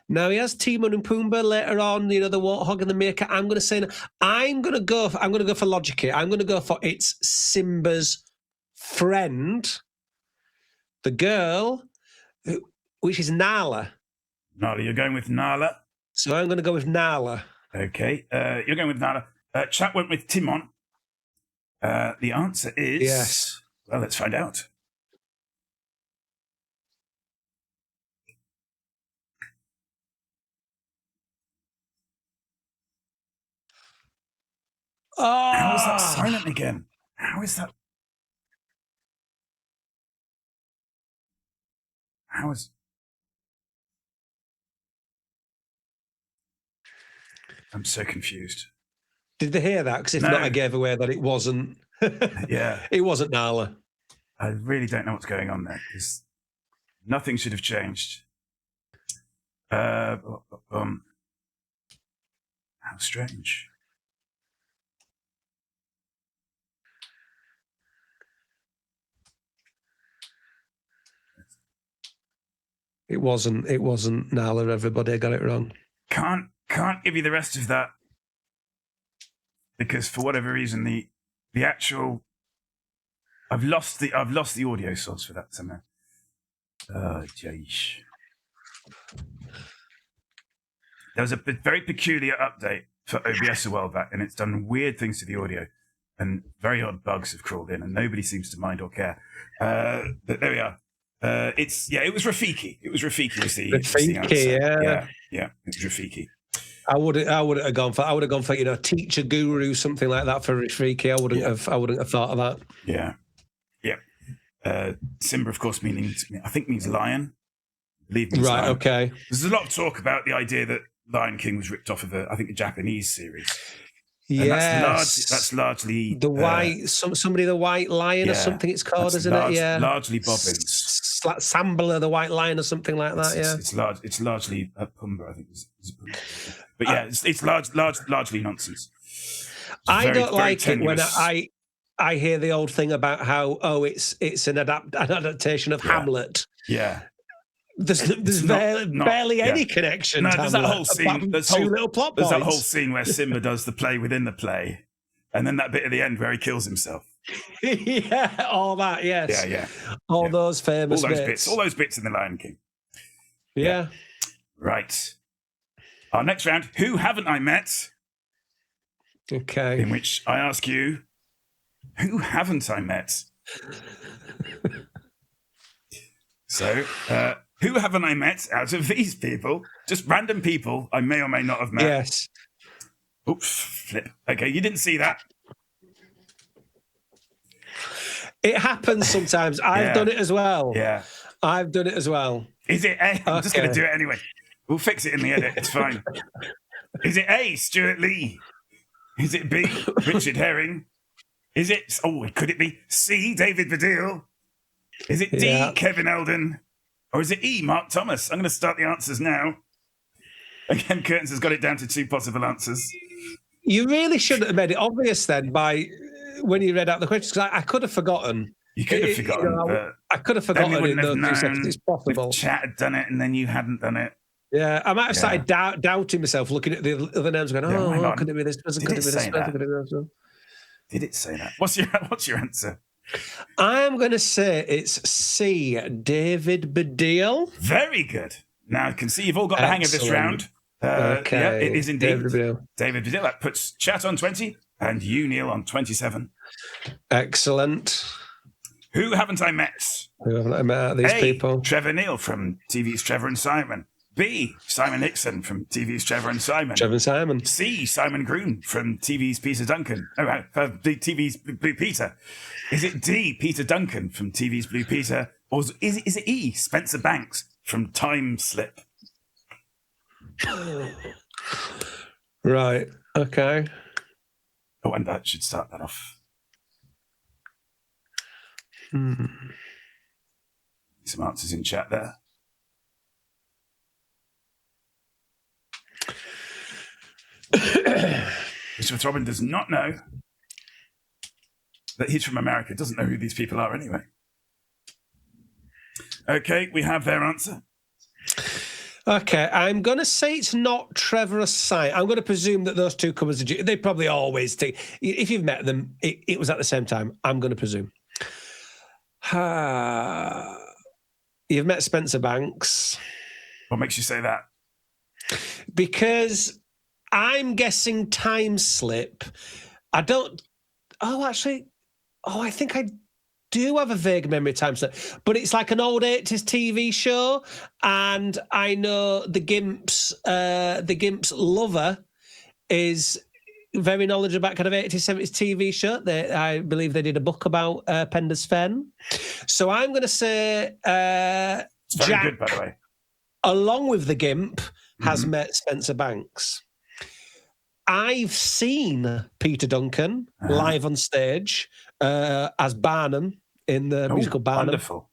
Now he has Timon and Pumbaa later on, the warthog and the meerkat. I'm going to go for logic here. I'm going to go for it's Simba's friend, the girl, which is Nala. Nala, you're going with Nala. So I'm going to go with Nala. Okay, you're going with Nala. Chat went with Timon. The answer is yes. Well, let's find out. Oh. How is that silent again? How is that? I'm so confused. Did they hear that? Because if not, I gave away that it wasn't. Yeah. It wasn't Nala. I really don't know what's going on there because nothing should have changed. How strange. It wasn't Nala, everybody. I got it wrong. Can't give you the rest of that because for whatever reason the actual I've lost the audio source for that somehow. Oh jeez. There was a very peculiar update for OBS a while back, and it's done weird things to the audio, and very odd bugs have crawled in, and nobody seems to mind or care. But there we are. It was Rafiki. It was Rafiki was the Rafiki, answer. Yeah, it was Rafiki. I wouldn't have gone for. I would have gone for teacher guru, something like that for Rafiki. I wouldn't have thought of that. Yeah. Simba, of course, means lion. Believe me, Right. lion. Okay. There's a lot of talk about the idea that Lion King was ripped off of a Japanese series. Yes, that's largely the white somebody the white lion or something it's called, isn't it? Yeah, largely Bobbins. Sambala the white lion or something like that. It's largely Pumbaa, I think. But yeah, it's largely nonsense. I don't like it when I hear the old thing about how it's an adaptation of Hamlet. Yeah. There's barely any connection. No, there's that whole scene. There's that whole scene where Simba does the play within the play, and then that bit at the end where he kills himself. Yeah, all that. Yes. Yeah. All those famous bits. All those bits in the Lion King. Yeah. Right. Our next round. Who haven't I met? Okay. In which I ask you, who haven't I met? So. Who haven't I met out of these people? Just random people I may or may not have met. Yes. Oops, flip. Okay, you didn't see that. It happens sometimes. I've done it as well. Yeah. I've done it as well. Is it A? I'm just going to do it anyway. We'll fix it in the edit. It's fine. Is it A, Stuart Lee? Is it B, Richard Herring? Is it, could it be C, David Baddiel? Is it D, Kevin Eldon? Or is it E, Mark Thomas? I'm going to start the answers now. Again, Curtains has got it down to 2 possible answers. You really shouldn't have made it obvious then by when you read out the questions, because I could have forgotten. You could have forgotten. I could have forgotten in those 2 seconds. It's possible. If Chat had done it and then you hadn't done it. Yeah, I might have started doubting myself, looking at the other names, going, could it be this person? Could it be this person? Did it say that? What's your answer? I'm going to say it's C, David Baddiel. Very good. Now I can see you've all got the hang of this round. Okay. Yeah, it is indeed. David Baddiel. That puts Chat on 20 and you, Neil, on 27. Excellent. Who haven't I met? Who haven't I met out of these people? Trevor Neal from TV's Trevor and Simon. B, Simon Hickson from TV's Trevor and Simon. Trevor and Simon. C, Simon Groom from TV's Peter Duncan. TV's Blue Peter. Is it D, Peter Duncan from TV's Blue Peter? Or is it E, Spencer Banks from Time Slip? Right. Okay. Oh, and that should start that off. Some answers in chat there. Elizabeth Robin does not know that he's from America. Doesn't know who these people are anyway. Okay, we have their answer. Okay, I'm going to say it's not Trevor or Simon. I'm going to presume that those two come as a... They probably always take... If you've met them, it was at the same time. I'm going to presume. You've met Spencer Banks. What makes you say that? Because I'm guessing Time Slip. I don't... I think I do have a vague memory of Time Slip, but it's like an old 80s TV show, and I know the Gimp's lover is very knowledgeable about kind of 80s, 70s TV show. I believe they did a book about Pender's Fen. So I'm going to say it's very Jack, good, by the way. along with the Gimp, has met Spencer Banks. I've seen Peter Duncan live on stage as Barnum in the musical Barnum. Wonderful.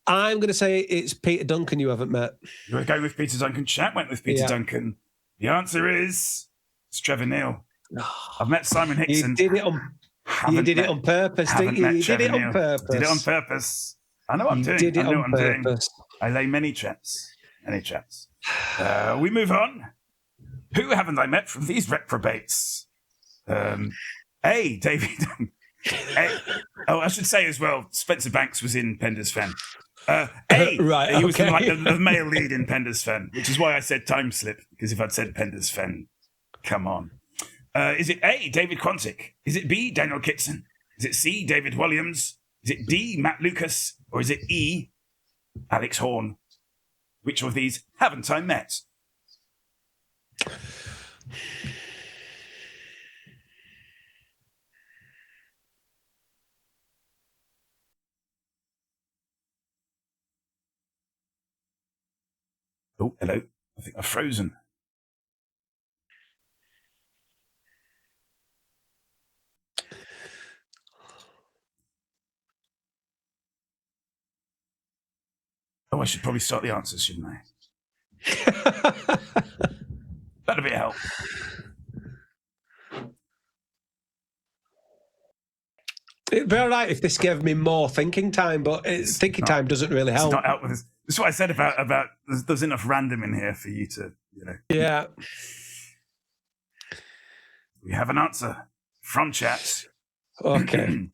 I'm going to say it's Peter Duncan you haven't met. You're going with Peter Duncan. Chat went with Peter Duncan. The answer is it's Trevor Neal. I've met Simon Hickson. You did it on purpose, didn't you? You did it on purpose. Did it on purpose. I know what I'm doing. Did it on purpose. I lay many traps. Many traps. We move on. Who haven't I met from these reprobates? A, David. I should say as well, Spencer Banks was in Pender's Fen. Right, he was the male lead in Pender's Fen, which is why I said Time Slip, because if I'd said Pender's Fen, come on. Is it A, David Quantick? Is it B, Daniel Kitson? Is it C, David Williams? Is it D, Matt Lucas, or is it E, Alex Horne? Which of these haven't I met? Oh, hello. I think I've frozen. Oh, I should probably start the answers, shouldn't I? That'd be a help. It'd be all right if this gave me more thinking time, but thinking time doesn't really help. It's not help with this. That's what I said about there's enough random in here for you to, Yeah. We have an answer from chat. Okay.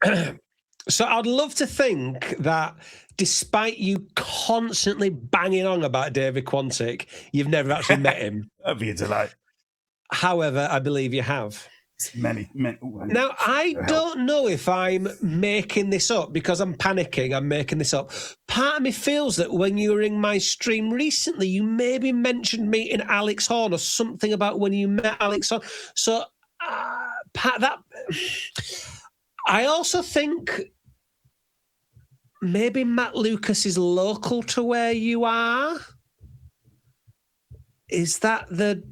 So I'd love to think that despite you constantly banging on about David Quantick, you've never actually met him. That'd be a delight. However, I believe you have. Many. Now, I don't know if I'm making this up because I'm panicking. I'm making this up. Part of me feels that when you were in my stream recently, you maybe mentioned meeting Alex Horne or something about when you met Alex Horne. So, I also think maybe Matt Lucas is local to where you are. Is that the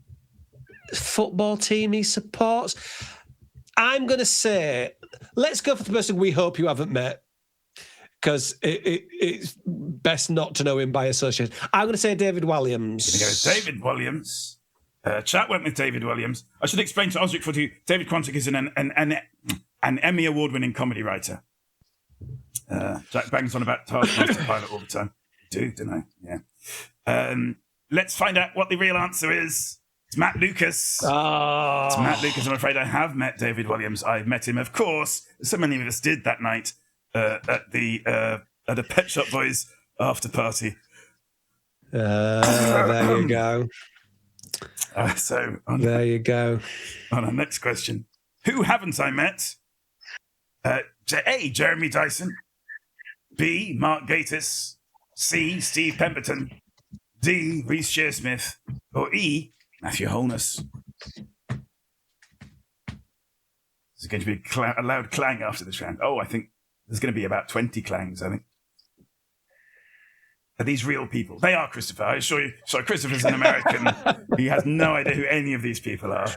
football team he supports? I'm going to say, let's go for the person we hope you haven't met, because it's best not to know him by association. I'm going to say David Williams. Going to go with David Williams. Chat went with David Williams. I should explain to Osric for you, David Quantick is an Emmy Award-winning comedy writer. Jack bangs on about Taskmaster Pilot all the time. Don't I? Yeah. Let's find out what the real answer is. It's Matt Lucas. Oh. It's Matt Lucas. I'm afraid I have met David Williams. I met him, of course, so many of us did that night at a Pet Shop Boys after party. There you go. There you go. On our next question, who haven't I met? A, Jeremy Dyson. B, Mark Gatiss. C, Steve Pemberton. D, Rhys Shearsmith. Or E, Matthew Holness. There's going to be a loud clang after this round. Oh, I think there's going to be about 20 clangs, I think. Are these real people? They are, Christopher. I assure you. Sorry, Christopher's an American. He has no idea who any of these people are.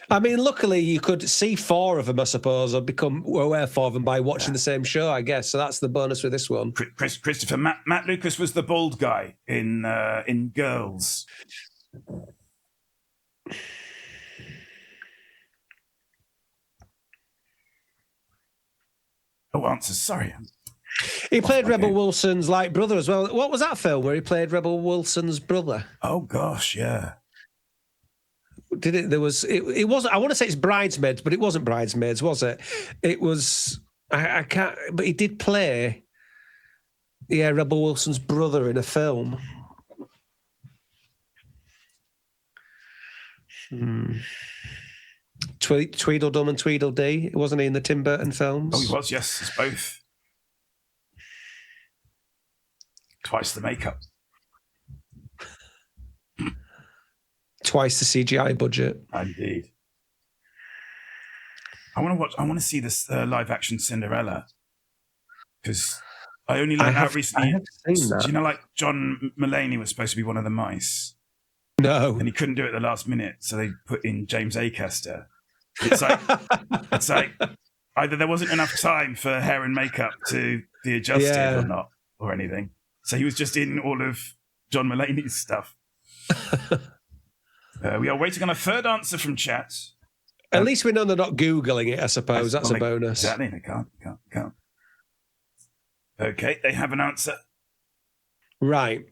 I mean, luckily you could see four of them, I suppose, or become aware of them by watching the same show, I guess. So that's the bonus with this one. Christopher, Matt Lucas was the bald guy in Girls. Oh, answers. Sorry. He played Rebel Wilson's brother as well. What was that film where he played Rebel Wilson's brother? Oh gosh, yeah. Did it? There was. It wasn't. I want to say it's Bridesmaids, but it wasn't Bridesmaids, was it? It was. I can't. But he did play. Yeah, Rebel Wilson's brother in a film. Tweedledum and Tweedledee. Wasn't he in the Tim Burton films? Oh, he was. Yes, it's both. Twice the makeup. Twice the CGI budget. Indeed. I want to see this live action Cinderella, because I only learned out recently. I have seen that. Do you know, like John Mulaney was supposed to be one of the mice? No, and he couldn't do it at the last minute, so they put in James Acaster. It's like either there wasn't enough time for hair and makeup to be adjusted or not, or anything. So he was just in all of John Mulaney's stuff. We are waiting on a third answer from chat. At least we know they're not Googling it, I suppose. That's a bonus. Exactly. They can't. Okay, they have an answer. Right.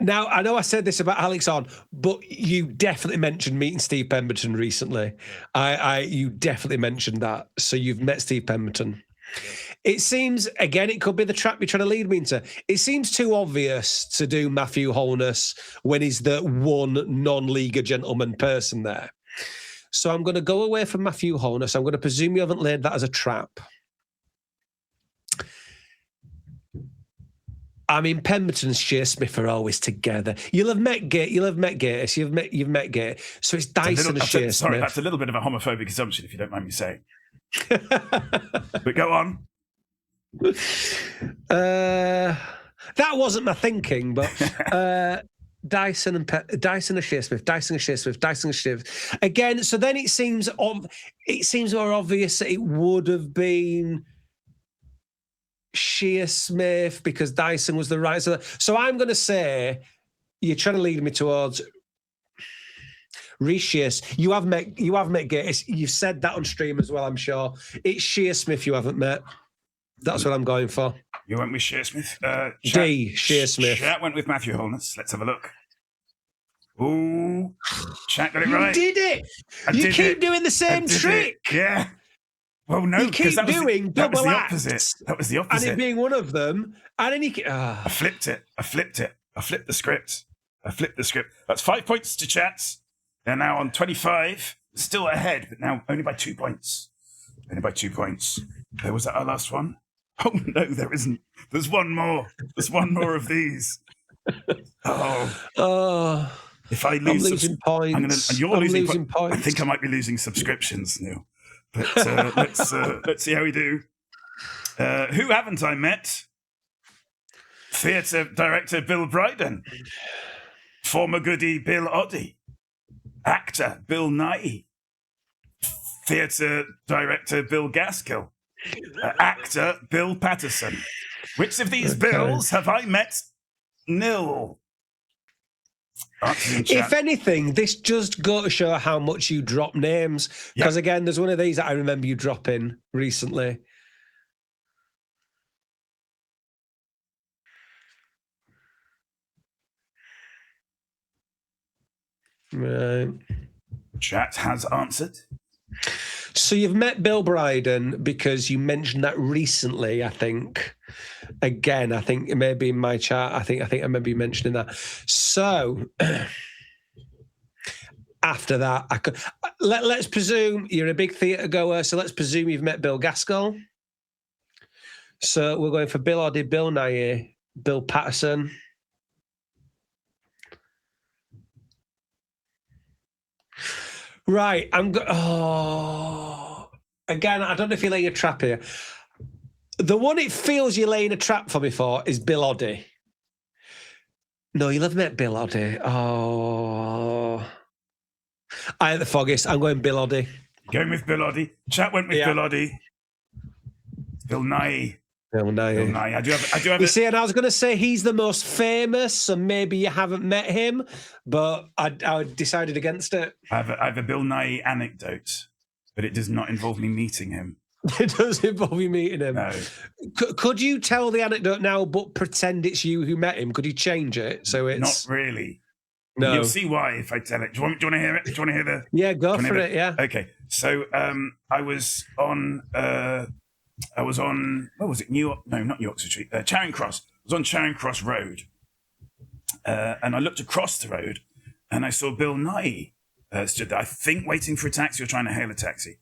Now, I know I said this about Alex Horne, but you definitely mentioned meeting Steve Pemberton recently. You definitely mentioned that. So you've met Steve Pemberton. It seems, again, it could be the trap you're trying to lead me into. It seems too obvious to do Matthew Holness when he's the one non-leaguer gentleman person there. So I'm going to go away from Matthew Holness. I'm going to presume you haven't laid that as a trap. I mean, Pemberton and Shearsmith are always together. You'll have met Gatus. You've met Gatus. So it's Dyson and Shearsmith. Sorry, that's a little bit of a homophobic assumption, if you don't mind me saying. But go on. That wasn't my thinking, but Dyson and Shearsmith. Again, so then it seems more obvious that it would have been Shearsmith because Dyson was the right. So I'm going to say you're trying to lead me towards Rhys Shears. You have met Gates. You've said that on stream as well, I'm sure. It's Shearsmith you haven't met. That's what I'm going for. You went with Shearsmith. Shearsmith. Chat went with Matthew Holness. Let's have a look. Ooh, Chat got it right. You did it. You keep doing the same trick. Yeah. Well, no, you keep doing double acts. That was the opposite. And it being one of them. And then I flipped it. I flipped the script. That's 5 points to Chats. They're now on 25. Still ahead, but now only by 2 points. Was that our last one? Oh, no, there isn't. There's one more. There's one more of these. Oh. If I lose... I'm losing points. You're losing points. I think I might be losing subscriptions, Neil. But let's see how we do. Who haven't I met? Theatre director Bill Bryden. Former goodie Bill Oddie. Actor Bill Nye. Theatre director Bill Gaskill. Actor Bill Patterson. Which of these Bills have I met? Nil. If anything, this just go to show how much you drop names. Because again, there's one of these that I remember you dropping recently. Right. Chat has answered. So you've met Bill Bryden because you mentioned that recently, I think. Again, I think it may be in my chat. I think I remember you mentioning that. So after that, let's presume you're a big theatre goer. So let's presume you've met Bill Gaskell. So we're going for Bill Oddie, Bill Nye, Bill Patterson. Right, again, I don't know if you're laying a trap here. The one it feels you're laying a trap for me for is Bill Oddie. No, you'll have met Bill Oddie. Oh. I ain't the foggiest. I'm going Bill Oddie. Going with Bill Oddie. Chat went with Bill Oddie. Bill Nye. Bill Nye. I do have you see, and I was going to say he's the most famous, so maybe you haven't met him, but I decided against it. I have a Bill Nye anecdote, but it does not involve me meeting him. It does involve you meeting him. No. Could you tell the anecdote now, but pretend it's you who met him? Could you change it so it's not really? No. You'll see why if I tell it. Do you want to hear it? Do you want to hear the? Yeah, go for it. Yeah. Okay. So I was on. What was it? New York? No, not New York Street. Charing Cross. I was on Charing Cross Road, and I looked across the road, and I saw Bill Nye stood there. I think waiting for a taxi or trying to hail a taxi,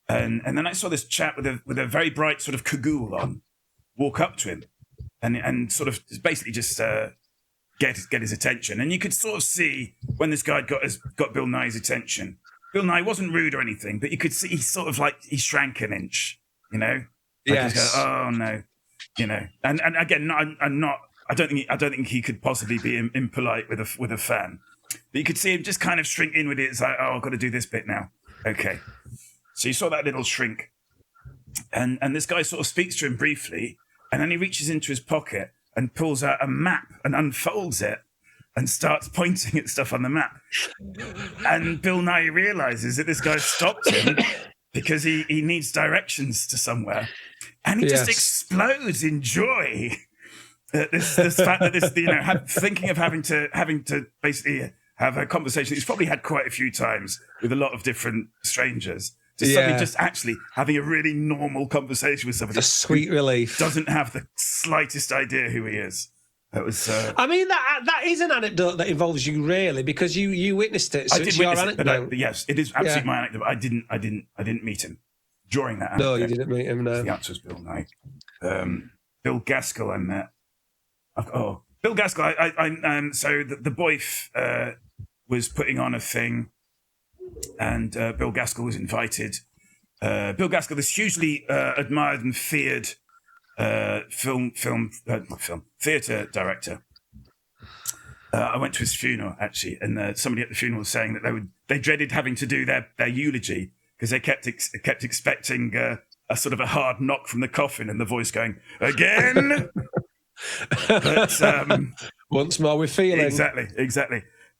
and then I saw this chap with a very bright sort of cagoule on walk up to him, and sort of basically just get his attention. And you could sort of see when this guy got Bill Nye's attention. Bill Nye wasn't rude or anything, but you could see he shrank an inch. You know, yes. Oh no, you know, and again, I'm not. I don't think he could possibly be impolite with a fan, but you could see him just kind of shrink in with it. It's like, oh, I've got to do this bit now. Okay, so you saw that little shrink, and this guy sort of speaks to him briefly, and then he reaches into his pocket and pulls out a map and unfolds it and starts pointing at stuff on the map, and Bill Nye realizes that this guy stopped him. Because he needs directions to somewhere, and he just explodes in joy at this fact that thinking of having to basically have a conversation he's probably had quite a few times with a lot of different strangers. Suddenly just actually having a really normal conversation with somebody. A sweet relief. Doesn't have the slightest idea who he is. That was. I mean, that is an anecdote that involves you, really, because you witnessed it. So I did it's your witness it, anecdote. but yes, it is absolutely my anecdote. I didn't meet him during that anecdote. No, you didn't meet him. No. The answer was Bill Nye. Bill Gaskell, I met. Bill Gaskell. So the boy was putting on a thing, and Bill Gaskell was invited. Bill Gaskell, this hugely admired and feared theatre director. I went to his funeral actually, and somebody at the funeral was saying that they dreaded having to do their eulogy because they kept expecting a sort of a hard knock from the coffin and the voice going again. But, once more with feeling. Exactly.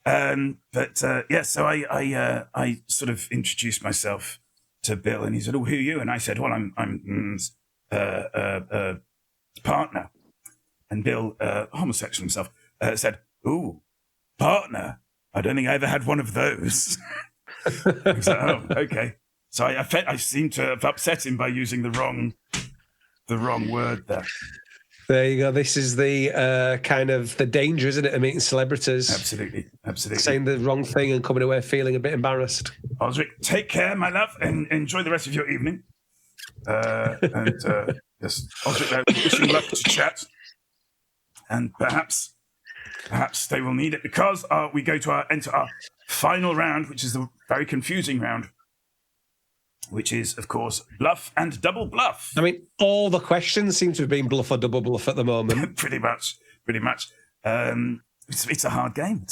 So I sort of introduced myself to Bill, and he said, "Oh, who are you?" And I said, "Well, I'm partner." And Bill, homosexual himself, said, "Ooh, partner? I don't think I ever had one of those." I was like, "Oh, okay." So I seem to have upset him by using the wrong word there. There you go. This is the kind of the danger, isn't it, of meeting celebrities? Absolutely. Saying the wrong thing and coming away feeling a bit embarrassed. Osric, take care, my love, and enjoy the rest of your evening. Yes, Osric, wishing luck to chat. And perhaps they will need it because we go to enter our final round, which is the very confusing round, which is, of course, bluff and double bluff. I mean, all the questions seem to have been bluff or double bluff at the moment. Pretty much. It's a hard game.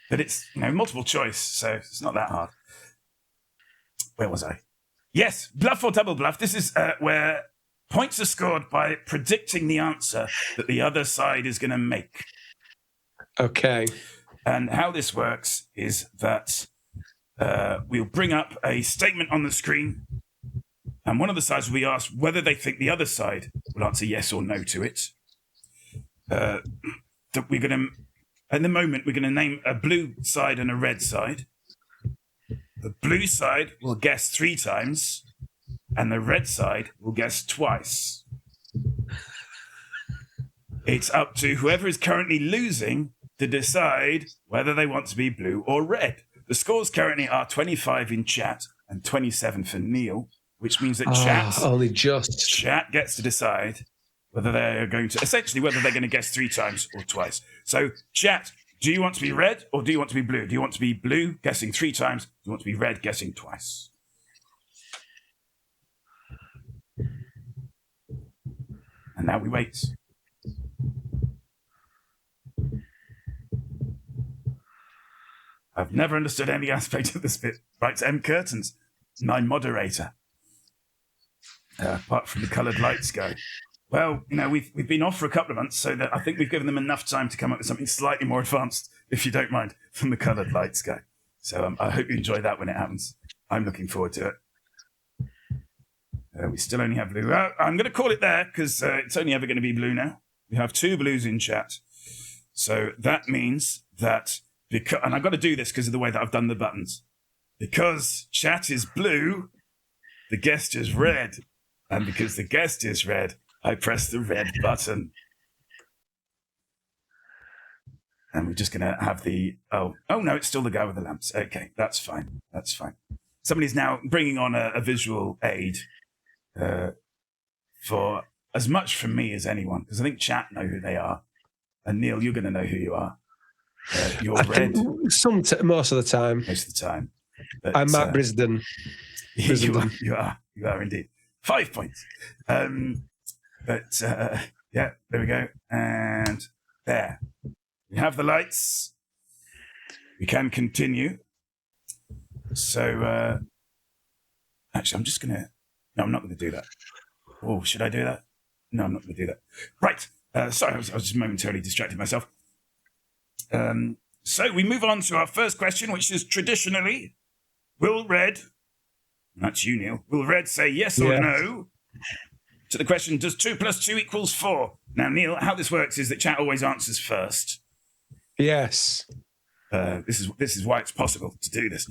But it's multiple choice, so it's not that hard. Where was I? Yes, bluff or double bluff. This is where points are scored by predicting the answer that the other side is going to make. Okay. And how this works is that we'll bring up a statement on the screen, and one of the sides will be asked whether they think the other side will answer yes or no to it. That we're going to, at the moment, we're going to name a blue side and a red side. The blue side will guess 3 times, and the red side will guess twice. It's up to whoever is currently losing to decide whether they want to be blue or red. The scores currently are 25 in chat and 27 for Neil, which means that chat gets to decide whether they're going to guess 3 times or twice. So chat, do you want to be red or do you want to be blue? Do you want to be blue guessing 3 times? Do you want to be red guessing twice? And now we wait. I've never understood any aspect of this bit. Writes M. Curtains, my moderator. Apart from the coloured lights guy. Well, we've been off for a couple of months, so that I think we've given them enough time to come up with something slightly more advanced, if you don't mind, from the coloured lights guy. So I hope you enjoy that when it happens. I'm looking forward to it. We still only have blue. I'm going to call it there because it's only ever going to be blue now. We have 2 blues in chat. So that means that, and I've got to do this because of the way that I've done the buttons. Because chat is blue, the guest is red. And because the guest is red, I press the red button. And we're just going to have oh no, it's still the guy with the lamps. Okay, that's fine. Somebody's now bringing on a visual aid for as much from me as anyone, because I think chat know who they are. And Neil, you're going to know who you are. You're red. Most of the time. Most of the time. But, I'm Matt Brisden. You are indeed. 5 points. Yeah, there we go. And there. We have the lights. We can continue. So, actually, no, I'm not going to do that. Oh, should I do that? No, I'm not going to do that. Right. Sorry, I was just momentarily distracting myself. So we move on to our first question, which is traditionally, will red, and that's you, Neil, will red say yes or no to the question, does 2 + 2 = 4? Now, Neil, how this works is that chat always answers first. Yes. This is why it's possible to do this.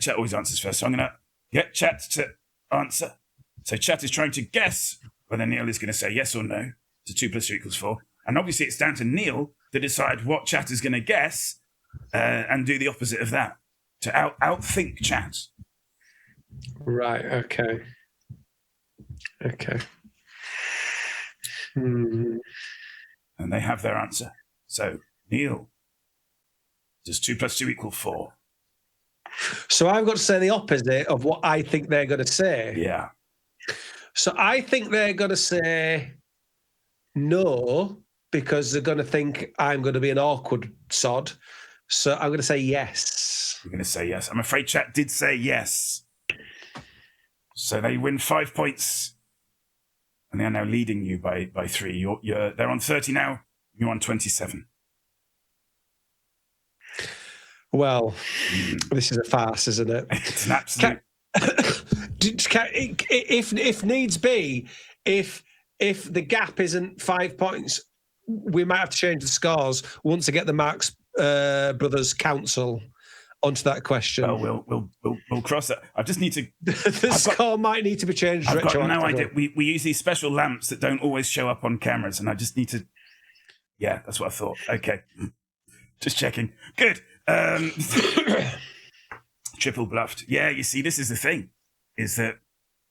Chat always answers first. So I'm going to get chat to answer. So chat is trying to guess whether Neil is going to say yes or no to 2 + 2 = 4. And obviously it's down to Neil to decide what chat is going to guess and do the opposite of that, to outthink chat. Right, okay. And they have their answer. So, Neil, does 2 + 2 = 4? So I've got to say the opposite of what I think they're going to say. Yeah. So I think they're going to say no, because they're going to think I'm going to be an awkward sod. So I'm going to say yes. You're going to say yes. I'm afraid chat did say yes. So they win 5 points. And they are now leading you by 3. They're on 30 now. You're on 27. Well, this is a farce, isn't it? It's an absolute... If needs be, if the gap isn't 5 points, we might have to change the scores once I get the Marx Brothers Council onto that question. Well, we'll cross that. I just need to... the score might need to be changed. I've got no idea. We use these special lamps that don't always show up on cameras, and I just need to... Yeah, that's what I thought. Okay. Just checking. Good. Triple bluffed. Yeah, you see, this is the thing, is that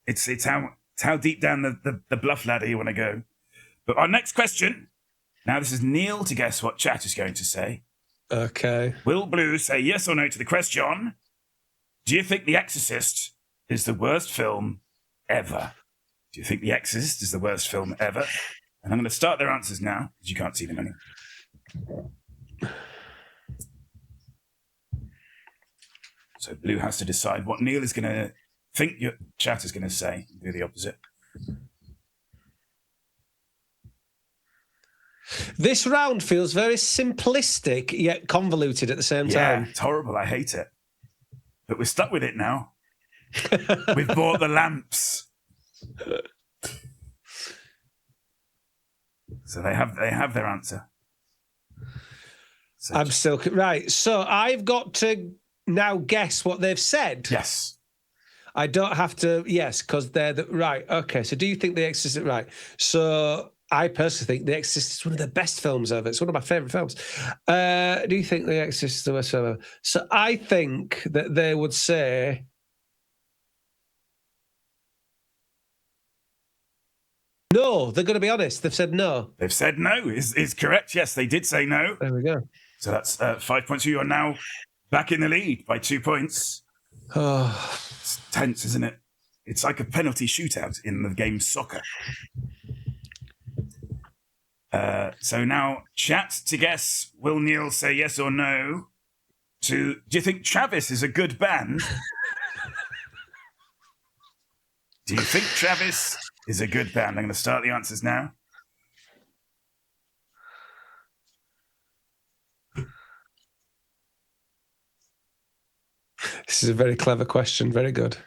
it's how deep down the bluff ladder you want to go. But our next question, now this is Neil to guess what chat is going to say. Okay. Will Blue say yes or no to the question? Do you think The Exorcist is the worst film ever? Do you think The Exorcist is the worst film ever? And I'm going to start their answers now, because you can't see them anymore. So Blue has to decide what Neil is going to think your chat is going to say and do the opposite. This round feels very simplistic yet convoluted at the same time. Yeah, it's horrible. I hate it. But we're stuck with it now. We've bought the lamps. So they have their answer. So I'm still right. So I've got to now guess what they've said. yes. I don't have to, yes, because they're right. Okay, so do you think The Exorcist is right? So I personally think The Exorcist is one of the best films ever. It's one of my favourite films. Do you think The Exorcist is the best film ever? So I think that they would say... No, they're going to be honest. They've said no. They've said no is correct. Yes, they did say no. There we go. So that's 5 points. You are now back in the lead by 2 points. Oh, It's tense, isn't it? It's like a penalty shootout in the game soccer. So now, chat to guess. Will Neil say yes or no to... Do you think Travis is a good band? Do you think Travis is a good band? I'm going to start the answers now. this is a very clever question. Very good.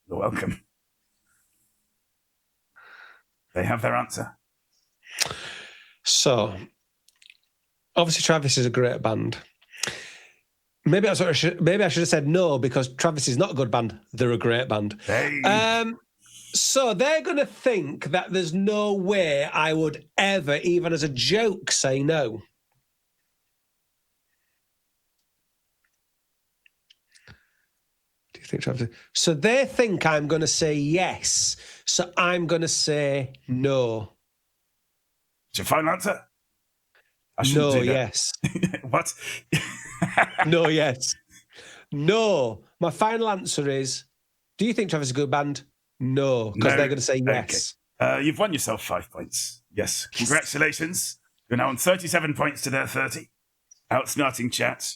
You're welcome. They have their answer. So, obviously, Travis is a great band. Maybe I should have said no, because Travis is not a good band. They're a great band. Hey. So they're going to think that there's no way I would ever, even as a joke, say no. Do you think Travis? So they think I'm going to say yes. So I'm going to say no. Is your final answer? I shouldn't No, do that. yes. What? No, yes. No. My final answer is, do you think Travis is a good band? No, because No. they're going to say yes. Okay. You've won yourself 5 points. Yes. Congratulations. You're now on 37 points to their 30. Outsmarting chat.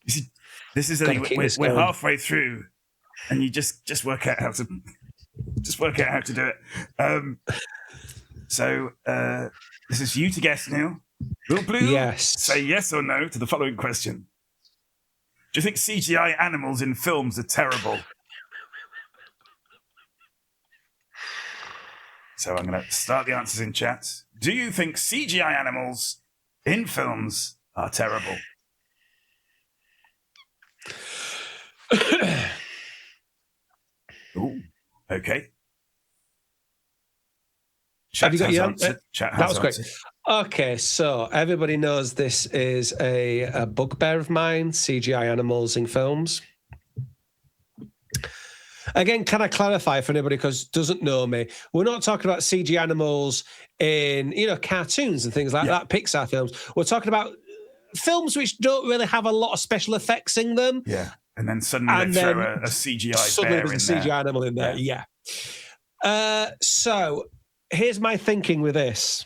You see, this is the Gotta thing. keep this We're going. halfway through, and you just work out how to do it. So this is you to guess, Neil. Will Blue Yes. say yes or no to the following question? Do you think CGI animals in films are terrible? So I'm going to start the answers in chat. Do you think CGI animals in films are terrible? Ooh, okay. Have you got has your answered. answer? Chat That has was quick. answered. Okay, so everybody knows this is a bugbear of mine, CGI animals in films. Again, can I clarify for anybody because doesn't know me? We're not talking about CG animals in, cartoons and things like that, Pixar films. We're talking about films which don't really have a lot of special effects in them. Yeah. And then suddenly they throw a CGI bear in there. Suddenly there's a CGI animal in there, yeah. So here's my thinking with this.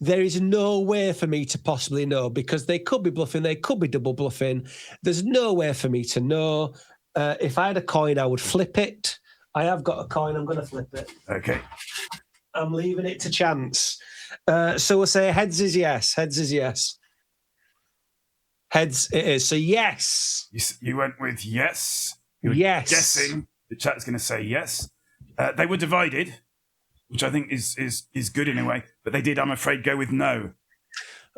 There is no way for me to possibly know because they could be bluffing, they could be double bluffing. There's no way for me to know. If I had a coin, I would flip it. I have got a coin, I'm going to flip it. Okay. I'm leaving it to chance. So we'll say heads is yes. Heads is yes. Heads it is. So yes. You went with yes. You were guessing the chat's going to say yes. They were divided, which I think is good in a way, but they did, I'm afraid, go with no.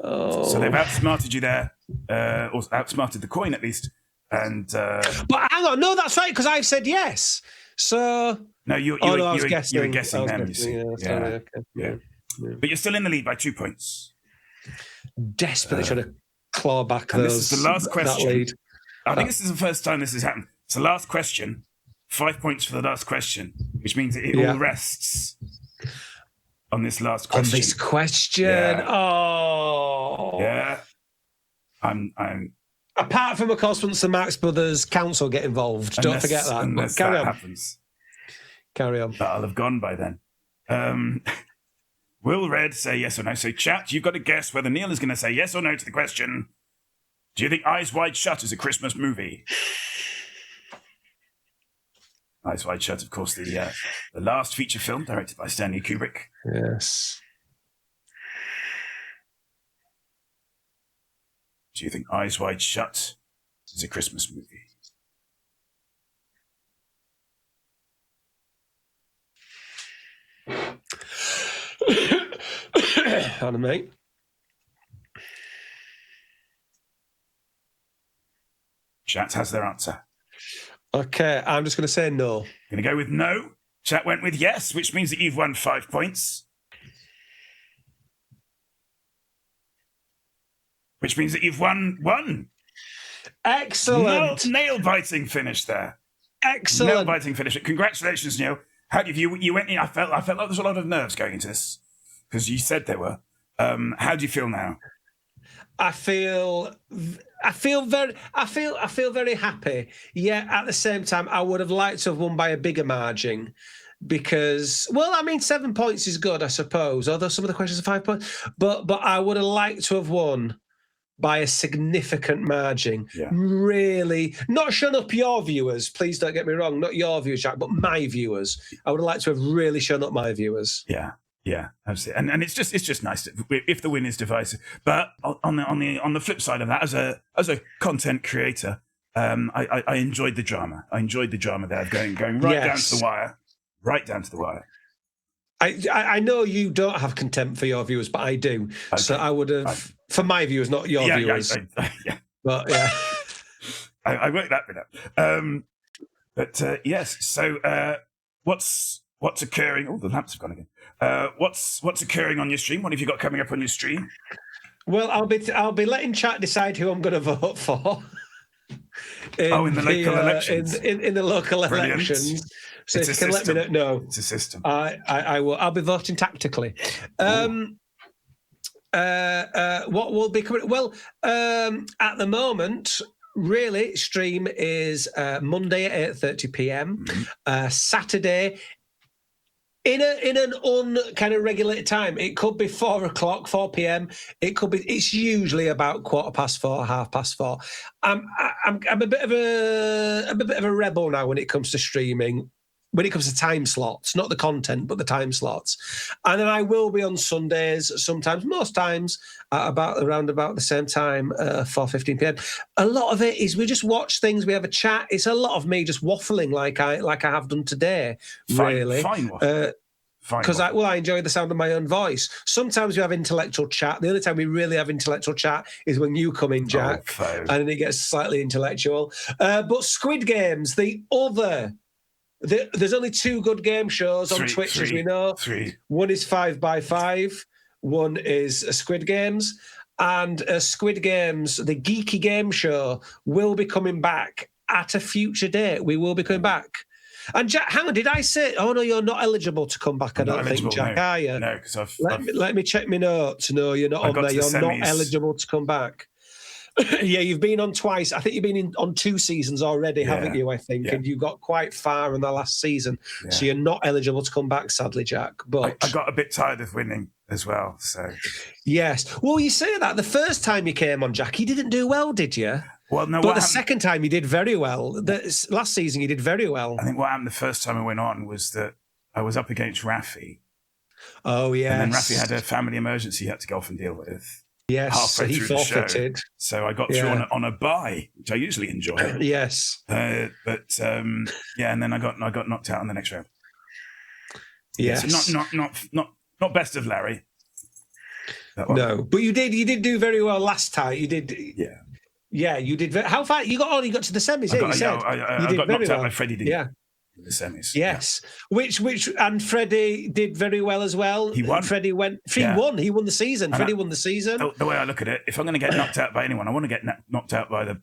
Oh. So they've outsmarted you there, or outsmarted the coin at least. And but hang on, no, that's right, because I've said yes. So no, you were guessing them. You see, okay. Yeah. But you're still in the lead by 2 points. Desperately trying to claw back and those. This is the last question. That lead. I think this is the first time this has happened. It's the last question. 5 points for the last question, which means it all rests on this last question. On this question. Yeah. Oh. Yeah. I'm. Apart from, of course, once the Marx Brothers Council get involved. Don't forget that. Unless Carry that on. happens. Carry on. That'll have gone by then. Will Red say yes or no? So, chat, you've got to guess whether Neil is going to say yes or no to the question. Do you think Eyes Wide Shut is a Christmas movie? Eyes Wide Shut, of course, the last feature film directed by Stanley Kubrick. Yes. Do you think Eyes Wide Shut is a Christmas movie? Hold on, mate. Chat has their answer. Okay, I'm just going to say no. Going to go with no. Chat went with yes, which means that you've won 5 points. Which means that you've won 1. Excellent. Nail-biting finish there. Excellent. Nail-biting finish. Congratulations, Neil. How did you went in? I felt like there's a lot of nerves going into this because you said there were. How do you feel now? I feel very happy. Yet at the same time, I would have liked to have won by a bigger margin because, 7 points is good, I suppose. Although some of the questions are 5 points, but I would have liked to have won by a significant margin. Yeah. Really, not shut up your viewers. Please don't get me wrong, not your viewers, Jack, but my viewers. I would have liked to have really shown up my viewers. Yeah, absolutely. And it's just nice if the win is divisive. But on the flip side of that, as a content creator, I enjoyed the drama. I enjoyed the drama there, going right down to the wire, right down to the wire. I know you don't have contempt for your viewers, but I do. Okay. So I would have, for my viewers, not your viewers. Yeah. But yeah, I worked that bit out. But yes. So what's occurring? Oh, the lamps have gone again. What's occurring on your stream? What have you got coming up on your stream? Well, I'll be letting chat decide who I'm going to vote for. In the local elections. In the local elections. So if you can let me know. It's a system. I will. I'll be voting tactically. What will be coming? Well, at the moment, really, stream is Monday at 8:30 p.m. Saturday. In an kind of regulated time, it could be 4 p.m. It could be. It's usually about 4:15, 4:30. I'm a bit of a rebel now when it comes to streaming. When it comes to time slots, not the content, but the time slots. And then I will be on Sundays sometimes, most times, around about the same time, 4:15 p.m. A lot of it is we just watch things, we have a chat. It's a lot of me just waffling like I have done today, really. Fine waffle. Because I enjoy the sound of my own voice. Sometimes we have intellectual chat. The only time we really have intellectual chat is when you come in, Jack, and then it gets slightly intellectual. But Squid Games, the other There's only 2 good game shows on Twitch, as we know. 3. One is 5x5. One is Squid Games. And Squid Games, the geeky game show, will be coming back at a future date. We will be coming back. And Jack, hang on, did I say? Oh no, you're not eligible to come back. I don't think, Jack, no. are you? No, because Let me check my notes. No, you're not on there. You're not eligible to come back. Yeah, you've been on twice. I think you've been on 2 seasons already, haven't you? I think, and you got quite far in the last season, so you're not eligible to come back, sadly, Jack. But I got a bit tired of winning as well. So yes, well, you say that the first time you came on, Jack, you didn't do well, did you? Well, no. But the second time you did very well. Last season you did very well. I think what happened the first time I went on was that I was up against Rafi. Oh yeah. And then Rafi had a family emergency he had to go off and deal with. Yes, so he forfeited. So I got through on a bye, which I usually enjoy. Yes. And then I got knocked out in the next round. Yes. So not best of Larry. No, but you did do very well last time. You did. Yeah. Yeah, you did. How far you got on? You got to the semis. I got knocked out by Freddie D. Yeah. In the semis. Yes. Yeah. And Freddie did very well as well. He won. Freddie won. He won the season. Freddie won the season. The way I look at it, if I'm going to get knocked out by anyone, I want to get knocked out by the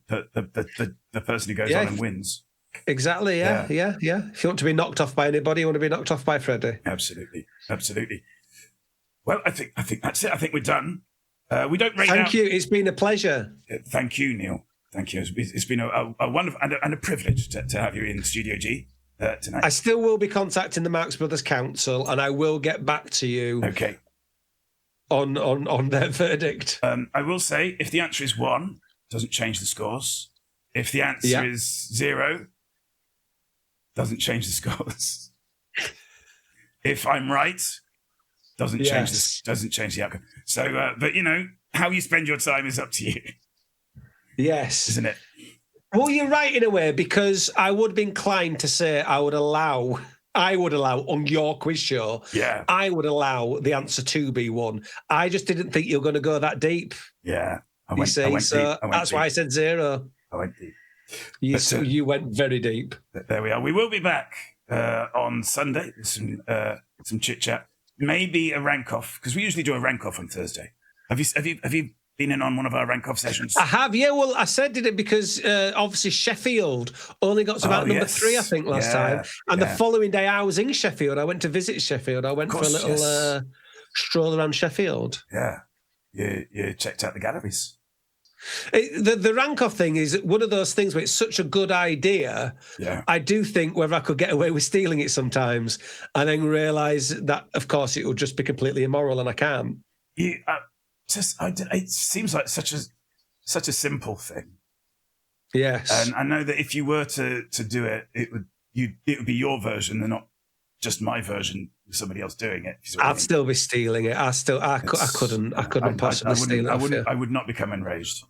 person who goes on and wins. Exactly. Yeah. If you want to be knocked off by anybody, you want to be knocked off by Freddie. Absolutely. Well, I think that's it. I think we're done. We don't rate Thank you. It's been a pleasure. Thank you, Neil. Thank you. It's been a wonderful and a privilege to have you in Studio G tonight. I still will be contacting the Marx Brothers Council, and I will get back to you. Okay. On their verdict. I will say, if the answer is 1, doesn't change the scores. If the answer is 0, doesn't change the scores. If I'm right, doesn't change the outcome. So, but how you spend your time is up to you. Yes, isn't it? Well, you're right in a way, because I would be inclined to say I would allow on your quiz show. Yeah, I would allow the answer to be 1. I just didn't think you were going to go that deep. Yeah, I went deep. That's why I said 0. I went deep. You went very deep. There we are. We will be back on Sunday with some chit chat. Maybe a rank off, because we usually do a rank off on Thursday. Have you been in on one of our rank off sessions? I have, yeah. Well, I said it because obviously Sheffield only got to about number 3, I think, last time. And the following day I was in Sheffield. I went to visit Sheffield. I went for a little stroll around Sheffield. Yeah. You checked out the galleries. The rank off thing is one of those things where it's such a good idea. Yeah. I do think whether I could get away with stealing it sometimes, and then realise that, of course, it would just be completely immoral, and I can't. It seems like such a simple thing. Yes. And I know that if you were to do it, it would be your version and not just my version with somebody else doing it. I'd still be stealing it. I couldn't possibly steal it. I would not become enraged.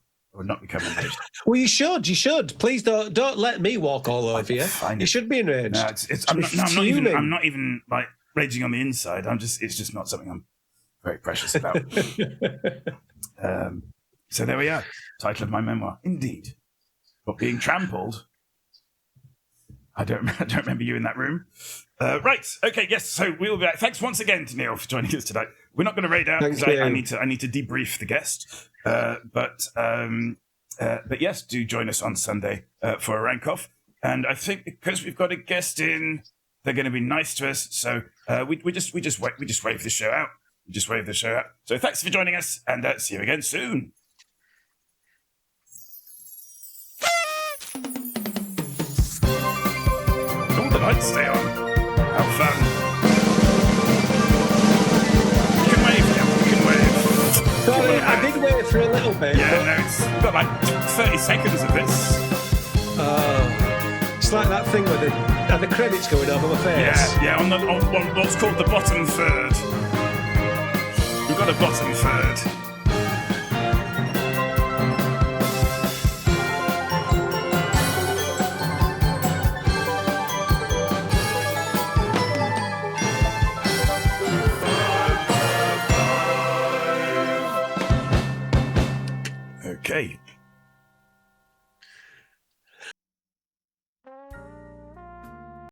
Well, you should. Please don't let me walk all over you. You should be enraged. No, I'm not even like raging on the inside. It's just not something I'm very precious about. So there we are. Title of my memoir, indeed. But being trampled. I don't remember you in that room. Right. Okay. Yes. So we will be back. Thanks once again to Neil for joining us today. We're not going to rate out because I need to debrief the guest. But yes, do join us on Sunday for a rank off. And I think because we've got a guest in, they're going to be nice to us. So we just wave the show out. So thanks for joining us, and see you again soon. The lights stay on. How fun. You can wave now. You can wave. Sorry, I did wait for a little bit. Yeah, no, we've got like 30 seconds of this. It's like that thing where the credits going over my face. Yeah, on what's called the bottom third. We've got a bottom third.